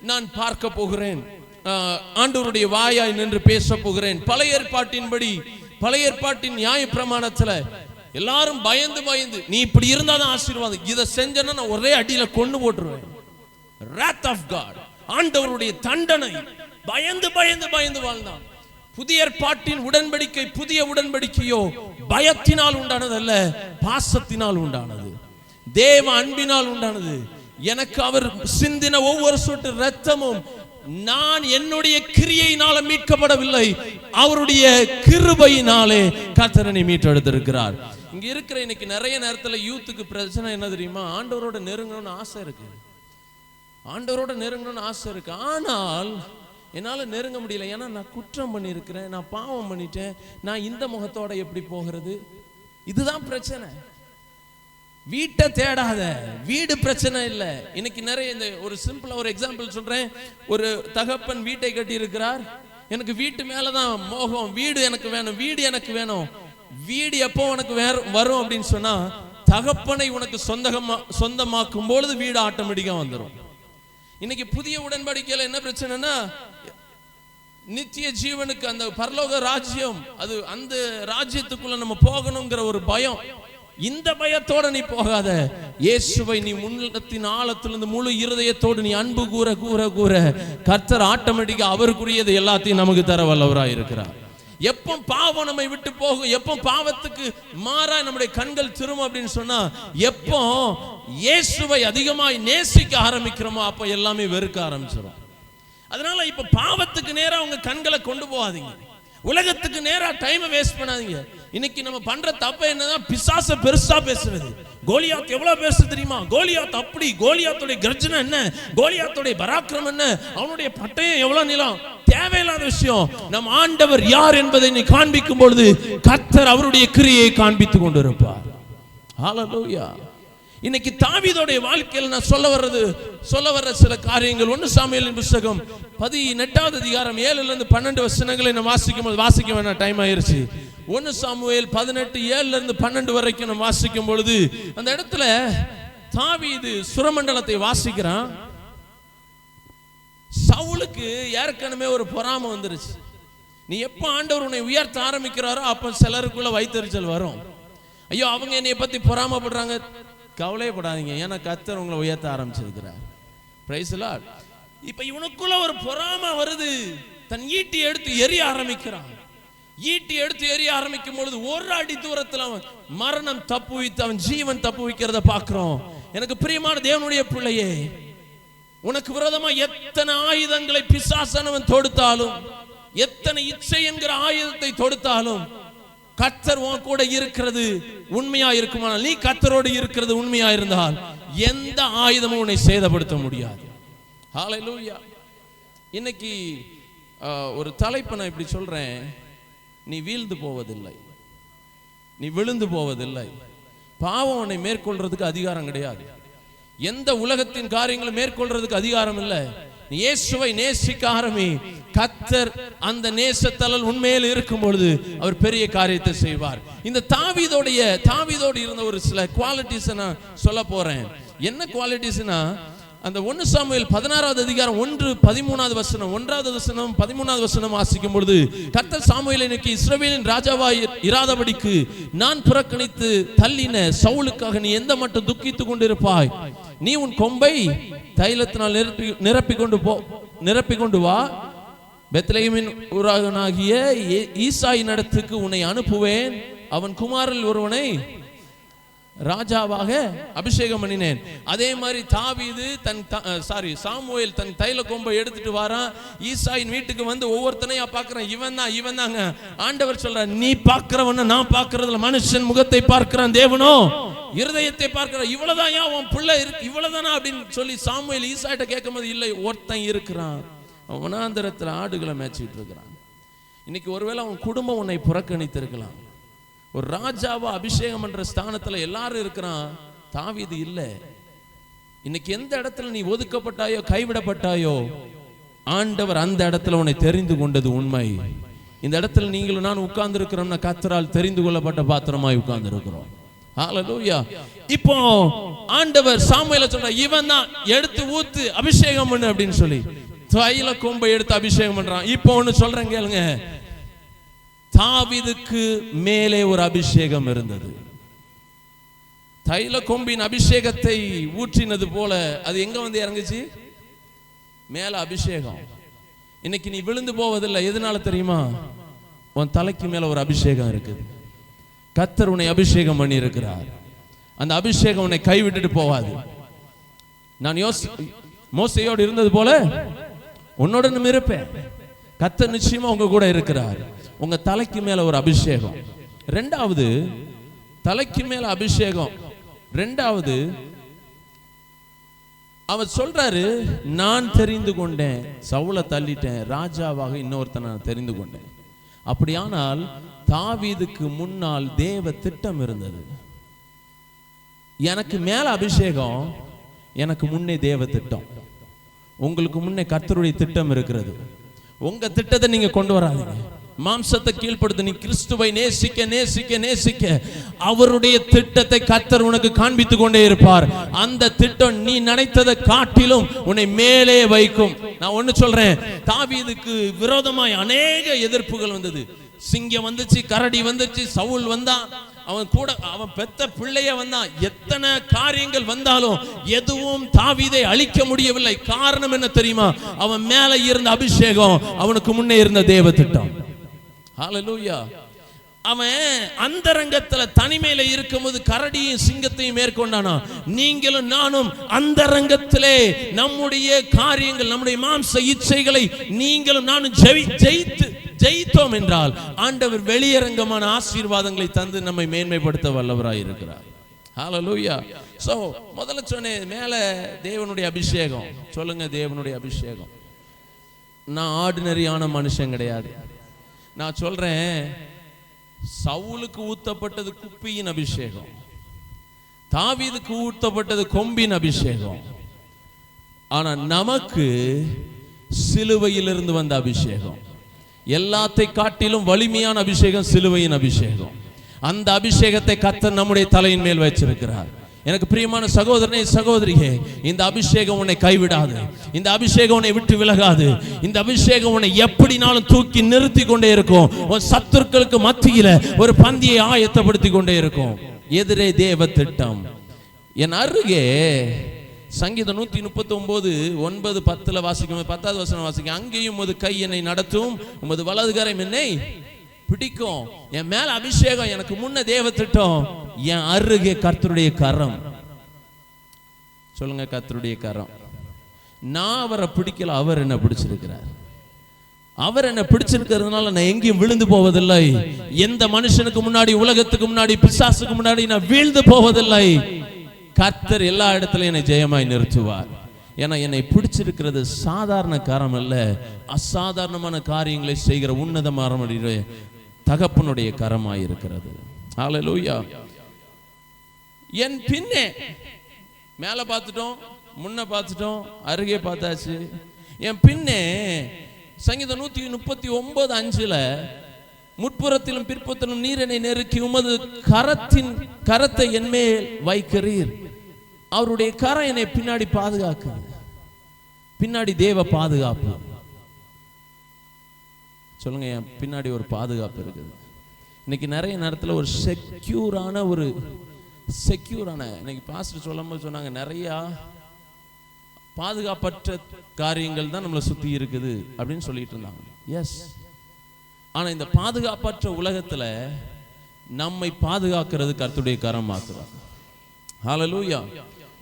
நான் பார்க்க போகிறேன். ஆண்டவருடைய வாயாய் நின்று பேச போகிறேன். பழைய ஏற்பாட்டின் நியாய பிரமாணத்துல எல்லாரும் பயந்து நீ இப்படி இருந்தாதான் ஆசீர்வாதம், இதை செஞ்சேன்னா நான் ஒரே அடியில கொண்டு போட்டுருவேன். wrath of God, ஆண்டவருடைய தண்டனை. பயந்து வாழ்ந்தான். புதிய ஏற்பாட்டின் உடன்படிக்கை, புதிய உடன்படிக்கையோ பயத்தினால் உண்டானது அல்ல, பாசத்தினால் உண்டானது, தேவ அன்பினால் உண்டானது. எனக்கு அவர் சிந்தின ஒவ்வொரு சொட்டு இரத்தமும் நான் என்னுடைய கிரியையினால மீட்கப்படவில்லை, அவருடைய கிருபையினாலே கர்த்தர் என்னை மீட்டெடுத்திருக்கிறார். இங்க இருக்கிற இன்னைக்கு நிறைய நேரத்துல யூத்துக்கு பிரச்சனை என்ன தெரியுமா? ஆண்டவரோட நெருங்கணும்னு ஆசை இருக்கு, ஆனால் என்னால நெருங்க முடியல. ஏன்னா நான் குற்றம் பண்ணியிருக்கிறேன், நான் பாவம் பண்ணிட்டேன், நான் இந்த முகத்தோட எப்படி போகிறது? இதுதான் பிரச்சனை. வீட்டை தேடாத, வீடு பிரச்சனை இல்லை. இன்னைக்கு நிறைய இந்த ஒரு சிம்பிளா ஒரு எக்ஸாம்பிள் சொல்றேன். ஒரு தகப்பன் வீட்டை கட்டி இருக்கிறார், எனக்கு வீட்டு மேலதான் மோகம், வீடு எனக்கு வேணும். வீடு எப்போ உனக்கு வரும் அப்படின்னு சொன்னா, தகப்பனை உனக்கு சொந்தமாக்கும் பொழுது வீடு ஆட்டோமேட்டிக்கா வந்துடும். இன்னைக்கு புதிய உடன்படிக்கையில என்ன பிரச்சனைனா, நித்திய ஜீவனுக்கு அந்த பரலோக ராஜ்யம், அது அந்த ராஜ்யத்துக்குள்ள நம்ம போகணுங்கிற ஒரு பயம். இந்த பயத்தோட நீ போகாத. இயேசுவை நீ உள்ளத்தின் ஆழத்திலிருந்து முழு இருதயத்தோடு நீ அன்பு கூற கூற கூற கர்த்தர் ஆட்டோமேட்டிக்கா அவருக்குரியது எல்லாத்தையும் நமக்கு தர வல்லவராய் இருக்கிறார். எப்போ பாவம் நம்மை விட்டு போகும், எப்போ பாவத்துக்கு மாறா நம்முடைய கண்கள் திரும்ப அப்படின்னு சொன்னா, எப்போ இயேசுவை அதிகமாய் நேசிக்க ஆரம்பிக்கிறோமோ அப்ப எல்லாமே வெறுக்க ஆரம்பிச்சிடும். அதனால இப்ப பாவத்துக்கு நேரா உங்க கண்களை கொண்டு போகாதீங்க, உலகத்துக்கு நேரா டைமை வேஸ்ட் பண்ணாதீங்க. இன்னைக்கு நம்ம பண்ற தப்பு என்னதான், பிசாச பெருசா பேசுறது. கோலியாத் எவ்வளவு பேசு தெரியுமா? கோலியாத் அப்படி, கோலியாத்துடைய கர்ஜனை என்ன, கோலியாத்துடைய பராக்கிரமம் என்ன, அவனுடைய பட்டயம் எவ்வளவு நீளம், தேவையில்லாத விஷயம். நம் ஆண்டவர் யார் என்பதை நீ காண்பிக்கும் பொழுது கர்த்தர் அவருடைய கிரியை காண்பித்துக் கொண்டிருப்பார். ஹல்லேலூயா. இன்னைக்கு தாவீதுடைய வாழ்க்கையில் நான் சொல்ல வர்ற சில காரியங்கள். 1 சாமுவேலின் புத்தகம் 18வது அதிகாரம் 7லிருந்து 12 வசனங்களை நான் வாசிக்க வேணாம், டைம் ஆயிருச்சு. 1 சாமுவேல் 18 7லிருந்து 12 வரைக்கும் நம்ம வாசிக்கும் பொழுது அந்த இடத்துல தாவீது சுரமண்டலத்தை வாசிக்கிறான். சவுலுக்கு ஏற்கனவே ஒரு பொறாமை வந்துருச்சு. நீ எப்ப ஆண்டவர் உன்னை உயர்த்த ஆரம்பிக்கிறாரோ அப்ப சிலருக்குள்ள வைத்தறிச்சல் வரும். ஐயோ அவங்க என்னைய பத்தி பொறாமப்படுறாங்க, கவலைப்படாதீங்க, ஏன்னா கர்த்தர் உங்களை உயர்த்த ஆரம்பிச்சிருக்கிறார். Price the Lord. இப்ப இவனுக்குள்ள ஒரு பொறாமை வருது. தன் ஈட்டி எடுத்து எரிய ஆரம்பிக்கிறான். ஈட்டி எடுத்து எரிய ஆரம்பிக்கும் பொழுது ஒரு அடி தூரத்தில் அவன் மரணம் தப்பு வைத்து அவன் ஜீவன் தப்பு வைக்கிறத பார்க்கிறோம். எனக்கு பிரியமான தேவனுடைய பிள்ளையே, உனக்கு விரோதமா எத்தனை ஆயுதங்களை பிசாசானவன் தொடுத்தாலும், எத்தனை இச்சை என்கிற ஆயுதத்தை தொடுத்தாலும், கர்த்தர் உன் கூட இருக்கிறது உண்மையா இருக்குமானால், நீ கர்த்தரோடு இருக்கிறது உண்மையா இருந்தால் எந்த ஆயுதமும் உன்னை சேதப்படுத்த முடியாது. ஹல்லேலூயா. இன்னைக்கு ஒரு தலைப்பை நான் இப்படி சொல்றேன், நீ வீழ்ந்து போவதில்லை, நீ விழுந்து போவதில்லை. பாவம் உன்னை மேற்கொள்றதுக்கு அதிகாரம் கிடையாது. எந்த உலகத்தின் காரியங்களை மேற்கொள்றதுக்கு அதிகாரம் இல்லை. இயேசுவை நேசிக்க ஆரம்பி. கர்த்தர் அந்த நேசத்தலல் உண்மையில் இருக்கும் பொழுது அவர் பெரிய காரியத்தை செய்வார். இந்த தாவீதோடு இருந்த ஒரு சில குவாலிட்டிஸ் நான் சொல்ல போறேன். என்ன குவாலிட்டிஸ்னா, அந்த 1 சாமுவேல் 16வது அதிகாரம் 1-13வது வசனம், 1வது வசனம் 13வது வசனம் வாசிக்கும் பொழுது, கர்த்தர் சாமுவேலை நோக்கி, இஸ்ரவேலின் ராஜாவாய் இராதபடிக்கு நான் புறக்கணித்து தள்ளின சவுலுக்காக நீ எந்த மட்டும் துக்கித்துக் கொண்டிருப்பாய்? நீ உன் கொம்பை தைலத்தினால் நிரப்பி கொண்டு வா. பெத்லெகேமின் ஊரானாகிய ஈசாயின் இடத்துக்கு உன்னை அனுப்புவேன். அவன் குமாரில் ஒருவனை ராஜாவாக அபிஷேகம் பண்ணினேன். அதே மாதிரி சாமுவேல் தன் தைல கொம்பை எடுத்துட்டு வாரான். ஈசாயின் வீட்டுக்கு வந்து ஒவ்வொருத்தனையா பார்க்கிறான். இவன் தாங்க. ஆண்டவர் சொல்றார், நீ பார்க்கிறவன நான் பார்க்கிறதுல மனுஷன் முகத்தை பார்க்கிறான், தேவனோ இருதயத்தை பார்க்கிறான். இவ்வளவுதான் உன் பிள்ளை இவ்வளவுதானா அப்படின்னு சொல்லி சாமுவேல் ஈசாயிட்ட கேட்கும் போது, இல்லை, ஒருத்தன் இருக்கிறான், வனாந்தரத்தில் ஆடுகளை மேய்ச்சிட்டு இருக்கிறான். இன்னைக்கு ஒருவேளை அவன் குடும்பம் உன்னை புறக்கணித்து இருக்கலாம். ஒரு ராஜாவா அபிஷேகம் பண்ற ஸ்தானத்துல எல்லாரும் இருக்கிறான், தாவீது இல்லை. இன்னைக்கு எந்த இடத்துல நீ ஒதுக்கப்பட்டாயோ கைவிடப்பட்டாயோ, ஆண்டவர் அந்த இடத்துல உன்னை தெரிந்து கொண்டது உண்மை. இந்த இடத்துல நீங்களும் நான் உட்கார்ந்து இருக்கிறோம்னா கர்த்தரால் தெரிந்து கொள்ளப்பட்ட பாத்திரமாய் உட்கார்ந்து இருக்கிறோம். ஹல்லேலூயா. இப்போ ஆண்டவர் சாமுவேலை சொல்ற, இவன் தான் எடுத்து ஊத்து அபிஷேகம் பண்ணு அப்படின்னு சொல்லி தைல கொம்பை எடுத்து அபிஷேகம் பண்றான். இப்போ ஒன்னு சொல்றேன் கேளுங்க, தாவீதுக்கு மேலே ஒரு அபிஷேகம் இருந்தது. தைல கொம்பின் அபிஷேகத்தை ஊற்றினது போல அது எங்க வந்து இறங்குச்சு? மேல அபிஷேகம். இன்னைக்கு நீ விழுந்து போவதில்லை. எதனால தெரியுமா? உன் தலைக்கு மேல ஒரு அபிஷேகம் இருக்குது. கர்த்தர் உன்னை அபிஷேகம் பண்ணி இருக்கிறார். அந்த அபிஷேகம் உன்னை கைவிட்டுட்டு போவாது. நான் மோசேயோடு இருந்தது போல உன்னோட இருப்பேன். கர்த்தர் நிச்சயமா உங்க கூட இருக்கிறார். உங்க தலைக்கு மேல ஒரு அபிஷேகம். ரெண்டாவது, தலைக்கு மேல அபிஷேகம். ரெண்டாவது, அவர் சொல்றாரு, நான் தெரிந்து கொண்டேன், சவுலை தள்ளிட்டேன், ராஜாவாக இன்னொருத்தனை நான் தெரிந்து கொண்டேன். அப்படியானால் தாவீதுக்கு முன்னால் தேவ திட்டம் இருந்தது. எனக்கு மேல அபிஷேகம், எனக்கு முன்னே தேவ திட்டம். உங்களுக்கு முன்னே கர்த்தருடைய திட்டம் இருக்கிறது. உங்க திட்டத்தை நீங்க கொண்டு வராதீங்க. மாம்சத்தை கீழ்ப்படுத்த. நீ கிறிஸ்துவை நேசிக்க நேசிக்க நேசிக்க அவருடைய திட்டத்தை கர்த்தர் உனக்கு காண்பித்து கொண்டே இருப்பார். அந்த திட்டம் நீ நினைத்ததை காட்டிலும் உன்னை மேலே வைக்கும். நான் ஒன்னு சொல்றேன், தாவீதுக்கு விரோதமாய் அநேக எதிர்ப்புகள் வந்தது. சிங்கம் வந்துச்சு, கரடி வந்துச்சு, சவுல் வந்தான், அவன் கூட அவன் பெத்த பிள்ளைய வந்தான், எத்தனை காரியங்கள் வந்தாலும் எதுவும் தாவீதை அழிக்க முடியவில்லை. காரணம் என்ன தெரியுமா? அவன் மேல இருந்த அபிஷேகம், அவனுக்கு முன்னே இருந்த தேவ திட்டம். ஹல்லேலூயா. அவன் அந்தரங்கத்துல தனிமையில இருக்கும்போது கரடியும் சிங்கத்தையும் மேற்கொண்டானா. நீங்களும் நானும் அந்தரங்கத்திலே நம்முடைய காரியங்கள், நம்முடைய மாம்ச இச்சைகளை நீங்களும் நானும் ஜெயித்தோம் என்றால் ஆண்டவர் வெளியரங்கமான ஆசீர்வாதங்களை தந்து நம்மை மேன்மைப்படுத்த வல்லவராய் இருக்கிறார். ஹல்லேலூயா. சோ முதல்ல சொன்னேன், மேல தேவனுடைய அபிஷேகம். சொல்லுங்க, தேவனுடைய அபிஷேகம். நான் ஆர்டினரியான மனுஷன் கிடையாது. நான் சொல்றேன், சவுலுக்கு ஊத்தப்பட்டது குப்பியின் அபிஷேகம், தாவீதுக்கு ஊத்தப்பட்டது கொம்பின் அபிஷேகம். ஆனா நமக்கு சிலுவையிலிருந்து வந்த அபிஷேகம், எல்லாத்தை காட்டிலும் வலிமையான அபிஷேகம் சிலுவையின் அபிஷேகம். அந்த அபிஷேகத்தை கர்த்தர் நம்முடைய தலையின் மேல் வச்சிருக்கிறார். எனக்கு பிரியமான சகோதரனே, சகோதரியே, இந்த அபிஷேகம் உன்னை கைவிடாது. இந்த அபிஷேகம் உன்னை விட்டு விலகாது. இந்த அபிஷேகம் உன்னை எப்படினாலும் தூக்கி நிறுத்தி கொண்டே இருக்கும். உன் சத்துருக்களுக்கு மத்தியில ஒரு பந்தியை ஆயத்தப்படுத்தி கொண்டே இருக்கும். எதிரே தேவ திட்டம். என் அருகே சங்கீதம் 139:9-10 வாசிக்கும், 10வது வசனம் வாசிக்கும். அங்கேயும் உமது கை என்னை நடத்தும், உமது வலதுகரம் என்னை பிடிக்கும். என் மேல அபிஷேகம், எனக்கு முன்ன தேவ திட்டம், என் அருகே கர்த்தருடைய கரம். சொல்லுங்க, கர்த்தருடைய கரம். நான் அவரை பிடிக்கல, அவர் என்ன பிடிச்சிருக்கிறார். அவர் என்ன பிடிச்சிருக்கிறதுனால நான் எங்கேயும் விழுந்து போவதில்லை. எந்த மனுஷனுக்கு முன்னாடி, உலகத்துக்கு முன்னாடி, பிசாசுக்கு முன்னாடி நான் வீழ்ந்து போவதில்லை. கர்த்தர் எல்லா இடத்துலயும் என்னை ஜெயமாய் நிறுத்துவார். ஏன்னா என்னை பிடிச்சிருக்கிறது சாதாரண காரம் அல்ல, அசாதாரணமான காரியங்களை செய்கிற உன்னதமான தகப்பனுடைய கரமாய் இருக்கிறது. ஹல்லேலூயா. என் பின்னே, மேல பார்த்துட்டோம், முன்ன பார்த்துட்டோம், அருகே பார்த்தாச்சு. என் பின்னே சங்கீதம் 139:5 முற்புறத்திலும் பிற்புறத்திலும் நீர் என்னை நெருக்கி உமது கரத்தை என் மேல் வைக்கிறீர். அவருடைய கரம் என்னை பின்னாடி பாதுகாக்கிறது. பின்னாடி தேவ பாதுகாப்பு. சொல்லுங்க, என் பின்னாடி ஒரு பாதுகாப்பு இருக்குது. இன்னைக்கு நிறைய நேரத்தில் ஒரு செக்யூரான இன்னைக்கு பாஸ்டர் சொல்லும்போது சொன்னாங்க, நிறைய பாதுகாப்பற்ற காரியங்கள் தான் நம்மளை சுத்தி இருக்குது அப்படின்னு சொல்லிட்டு இருந்தாங்க. எஸ், ஆனா இந்த பாதுகாப்பற்ற உலகத்துல நம்மை பாதுகாக்கிறது கர்த்தருடைய கரம் மாத்திரம். ஹல்லேலூயா.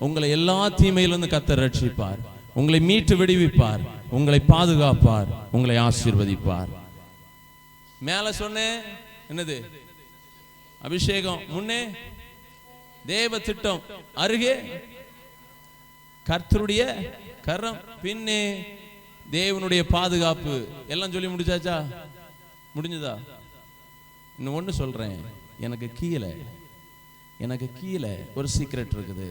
உங்களை எல்லா தீமையிலிருந்து கர்த்தர் ரட்சிப்பார், உங்களை மீட்டு விடுவிப்பார், உங்களை பாதுகாப்பார், உங்களை ஆசீர்வதிப்பார். மேல சொன்னேன் என்னது? அபிஷேகம். முன்னே தேவ திட்டம், அருகே கர்த்தருடைய கரம், பின்னே தேவனுடைய பாதுகாப்பு. எல்லாம் சொல்லி முடிச்சாச்சா? முடிஞ்சதா? இன்னும் ஒன்று சொல்றேன், எனக்கு கீழே ஒரு சீக்ரெட் இருக்குது.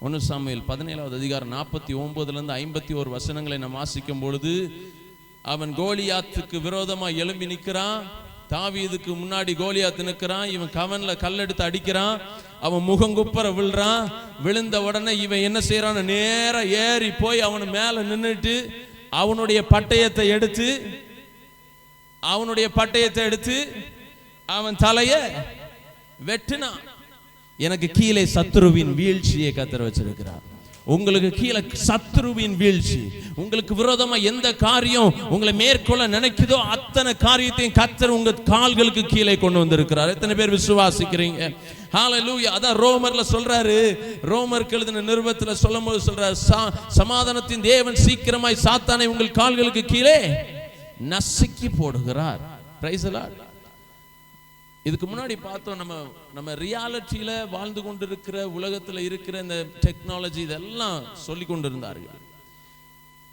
1 சாமுவேல் 17வது அதிகாரம் 49 51 வசனங்களை நாம் வாசிக்கும் பொழுது, அவன் கோலியாத்துக்கு விரோதமா எழும்பி நிற்கிறான். தாவீதுக்கு முன்னாடி கோலியாத் நிற்கிறான். இவன் கவன்ல கல்லெடுத்து அடிக்கிறான். அவன் முகங்குப்புற விழுறான். விழுந்த உடனே இவன் என்ன செய்யறான்? நேரா ஏறி போய் அவன் மேல நின்றுட்டு அவனுடைய பட்டயத்தை எடுத்து அவன் தலைய வெட்டினான். எனக்கு கீழே சத்துருவின் வீழ்ச்சியை கர்த்தர் வச்சிருக்கிறார். உங்களுக்கு கீழே சத்துருவின் வீழ்ச்சி, உங்களுக்கு விரோதமா எந்த காரியம் உங்களை மேற்கொள்ள நினைக்குதோ அத்தனை காரியத்தையும் கர்த்தர் உங்க கால்களுக்கு கீழே கொண்டு வந்திருக்கிறார். எத்தனை பேர் விசுவாசிக்கிறீங்க? ஹல்லேலூயா. அதான் ரோமர்ல சொல்றாரு, ரோமருக்கு எழுதின நிருபத்துல சொல்லும்போது சொல்றாரு, சமாதானத்தின் தேவன் சீக்கிரமாய் சாத்தானை உங்கள் கால்களுக்கு கீழே நசுக்கி போடுகிறார். Price the Lord. இதுக்கு முன்னாடி பார்த்தோம், நம்ம ரியாலிட்டியில வாழ்ந்து கொண்டிருக்கிற உலகத்துல இருக்கிற இந்த டெக்னாலஜி இதெல்லாம் சொல்லி கொண்டிருந்தார்கள்.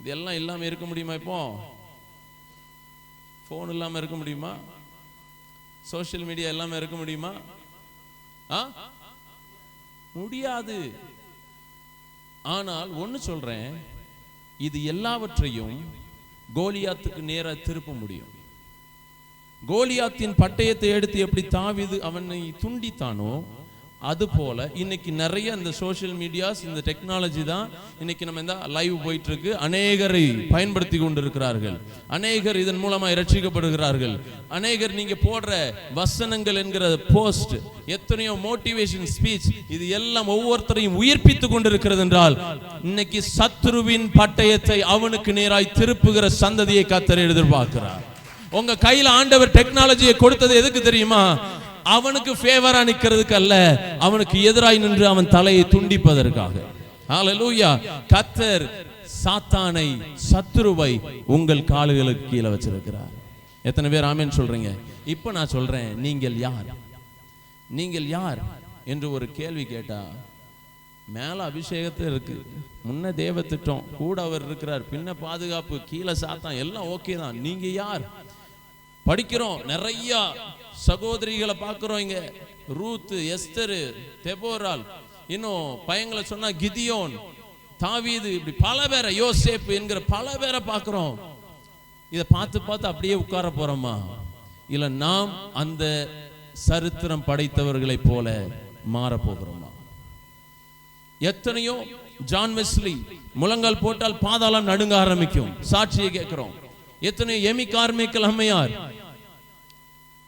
இதெல்லாம் இல்லாம இருக்க முடியுமா? இப்போ போன் இல்லாம இருக்க முடியுமா? சோசியல் மீடியா இல்லாம இருக்க முடியுமா? முடியாது. ஆனால் ஒன்னு சொல்றேன், இது எல்லாவற்றையும் கோலியாத்துக்கு நேரா திருப்ப முடியும். கோலியாத்தின் பட்டயத்தை எடுத்து எப்படி தாவீது அவனை துண்டித்தானோ அது போல இன்னைக்கு நிறைய இந்த சோஷியல் மீடியாஸ், இந்த டெக்னாலஜி தான் இன்னைக்கு நம்ம இந்த லைவ் போயிட்டு இருக்கு. அநேகரை பயன்படுத்தி கொண்டிருக்கிறார்கள், அநேகர் இதன் மூலமா ரட்சிக்கப்படுகிறார்கள். அநேகர் நீங்க போடுற வசனங்கள் என்கிற போஸ்ட், எத்தனையோ மோட்டிவேஷன் ஸ்பீச், இது எல்லாம் ஒவ்வொருத்தரையும் உயிர்ப்பித்து கொண்டிருக்கிறது என்றால் இன்னைக்கு சத்ருவின் பட்டயத்தை அவனுக்கு நேராய் திருப்புகிற சந்ததியை கர்த்தர் எதிர்பார்க்கிறார். உங்க கையில ஆண்டவர் டெக்னாலஜியை கொடுத்தது எதுக்கு தெரியுமா? அவனுக்கு ஃபேவரா நிக்கிறதுக்கு அல்ல, அவனுக்கு எதிராய் நின்று அவன் தலையை துண்டிப்பதற்காக. ஹல்லேலூயா. கர்த்தர் சாத்தானை, சத்துருவை உங்கள் கால்களுக்கு கீழே வச்சிருக்கிறார். எத்தனை பேர் ஆமென் சொல்றீங்க? இப்ப நான் சொல்றேன், நீங்கள் யார்? நீங்கள் யார் என்று ஒரு கேள்வி கேட்டா, மேல அபிஷேகத்தில் இருக்கு, முன்ன தேவ திட்டம், கூட அவர் இருக்கிறார், பின்ன பாதுகாப்பு, கீழே சாத்தான், எல்லாம் ஓகே தான். நீங்க யார்? படிக்கிறோம், நிறைய சகோதரிகளை பார்க்கிறோம் இங்க. ரூத், எஸ்தர், தெபோரால், இன்னும் பையங்களை சொன்னா கிதியோன், தாவீது, இப்படி பல பேரை, யோசேப்பு என்கிற பல பேரை பார்க்கிறோம். இதை பார்த்து பார்த்து அப்படியே உட்கார போறோமா? இல்ல நாம் அந்த சரித்திரம் படைத்தவர்களை போல மாற போகிறோமா? எத்தனையோ ஜான் வெஸ்லி முழங்கால் போட்டால் பாதாளம் நடுங்க ஆரம்பிக்கும், சாட்சியை கேட்கிறோம். எத்தனையோ எமி கார்மிக்கல் அம்மையார்,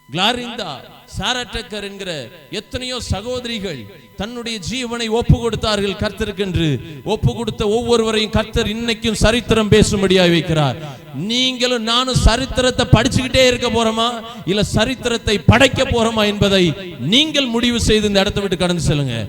கிளாரிந்தா, சாரட்டக்கர் என்கிற எத்தனையோ சகோதரிகள் தன்னுடைய ஜீவனை ஒப்பு கொடுத்தார்கள் கர்த்தருக்கென்று. ஒப்பு கொடுத்த ஒவ்வொருவரையும் கர்த்தர் இன்னைக்கும் சரித்திரம் பேசும்படியாக வைக்கிறார். நீங்களும் நானும் சரித்திரத்தை படிச்சுக்கிட்டே இருக்க போறோமா, இல்ல சரித்திரத்தை படைக்க போறோமா என்பதை நீங்கள் முடிவு செய்து இந்த இடத்தை விட்டு கடந்து செல்லுங்க.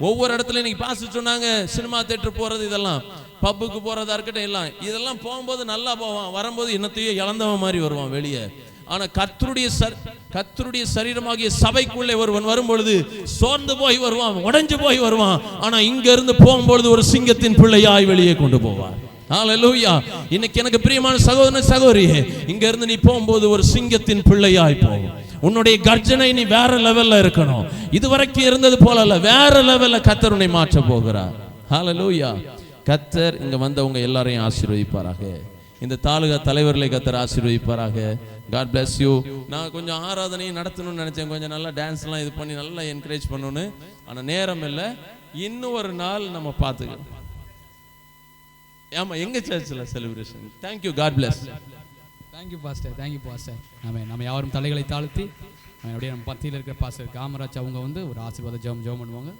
ஒவ்வொரு இடத்துல இன்னைக்கு பாஸ்டர் சொன்னாங்க, சினிமா தியேட்டர் போறது, இதெல்லாம் பப்புக்கு போறதா இருக்கட்டும், எல்லாம் இதெல்லாம் போகும்போது நல்லா போவான், வரும்போது என்னத்தையோ இழந்தவன் மாதிரி வருவான் வெளியே. ஆனா கர்த்தருடைய சரீரமாகிய சபைக்குள்ளே ஒருவன் வரும்பொழுது சோர்ந்து போய் வருவான், உடைஞ்சு போய் வருவான். ஆனா இங்க இருந்து போகும்பொழுது ஒரு சிங்கத்தின் பிள்ளையாய் வெளியே கொண்டு போவார். ஹல்லேலூயா. இன்னைக்கு எனக்கு பிரியமான சகோதரனே, சகோதரியே, இங்க இருந்து நீ போகும்போது ஒரு சிங்கத்தின் பிள்ளையாய் போகும். உன்னுடைய கர்ஜனை நீ வேற லெவல்ல இருக்கணும். இதுவரைக்கும் இருந்தது போல அல்ல, வேற லெவல்ல கர்த்தர் உன்னை மாற்ற போகிறார். ஹல்லேலூயா. கர்த்தர் இங்க வந்தவங்க எல்லாரையும் ஆசீர்வதிப்பாராக. இந்த தாலுகா தலைவர்களை கர்த்தர் ஆசீர்வதிப்பாராக. God bless you. நான் கொஞ்சம் ஆராதனையும் நடத்தணும்னு நினைச்சேன், கொஞ்சம் நல்லா டான்ஸ்லாம் இது பண்ணி நல்லா என்கரேஜ் பண்ணணும்னு. ஆனா நேரம் இல்லை, இன்னும் ஒரு நாள் நம்ம பார்த்துக்கலாம். ஆமா, எங்க சர்ச்சில் celebration. Thank you, God bless. Thank you pastor, thank you pastor. நம்ம யாரும் தலைகளை தாழ்த்தி அப்படியே நம்ம பத்தியில் இருக்கிற பாஸ்டர் காமராஜ் அவங்க வந்து ஒரு ஆசீர்வாத ஜெபம் பண்ணுவாங்க.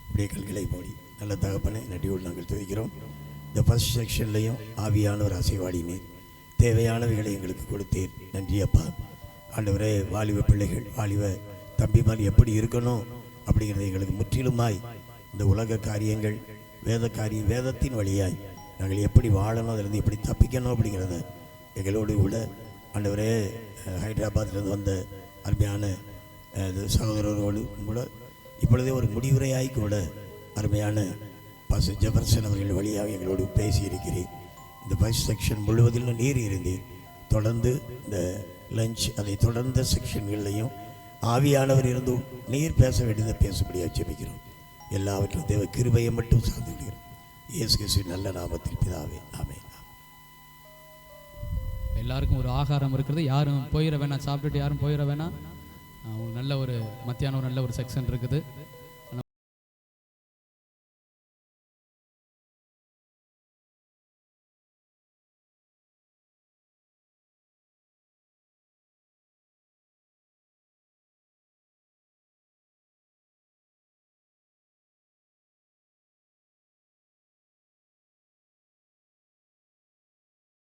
அப்படியே கல்களை மூடி நல்ல தகப்பனை நன்றியோடு நாங்கள் துதிக்கிறோம். இந்த ஃபர்ஸ்ட் செக்ஷன்லையும் ஆவியானவர் அசைவாடினீர், தேவையானவைகளை எங்களுக்கு கொடுத்தீர். நன்றி அப்பா. ஆண்டவரே, வாலிப பிள்ளைகள், வாலிப தம்பிமார் எப்படி இருக்கணும் அப்படிங்கிறத எங்களுக்கு முற்றிலுமாய் இந்த உலக காரியங்கள், வேதத்தின் வழியாய் நாங்கள் எப்படி வாழணும், அதிலிருந்து எப்படி தப்பிக்கணும் அப்படிங்கிறத எங்களோடு கூட ஆண்டவரே, ஹைதராபாத்திலிருந்து வந்த அருமையான சகோதரரோடு கூட இப்பொழுதே ஒரு முடிவுரையாய் கூட அருமையான பாஸ்டர் ஜெபர்சன் அவர்கள் வழியாக எங்களோடு பேசியிருக்கிறேன். இந்த ஃபர்ஸ்ட் செக்ஷன் முழுவதிலும் நீர் இருந்தீர். தொடர்ந்து இந்த லஞ்ச், அதை தொடர்ந்த செக்ஷன்கள்லையும் ஆவியானவர் இருந்தும் நீர் பேச வேண்டியதை பேசும்படியாக ஜெபிக்கிறோம். எல்லாவற்றும் தேவ கிருபையை மட்டும் சார்ந்து விடுகிறோம். இயேசு கிறிஸ்துவின் நல்ல நாமத்தில் பிதாவே, ஆமென். எல்லாருக்கும் ஒரு ஆகாரம் இருக்கிறது, யாரும் போயிட வேணாம், சாப்பிட்டுட்டு யாரும் போயிட வேணாம். நல்ல ஒரு மத்தியானம் நல்ல ஒரு செக்ஷன் இருக்குது.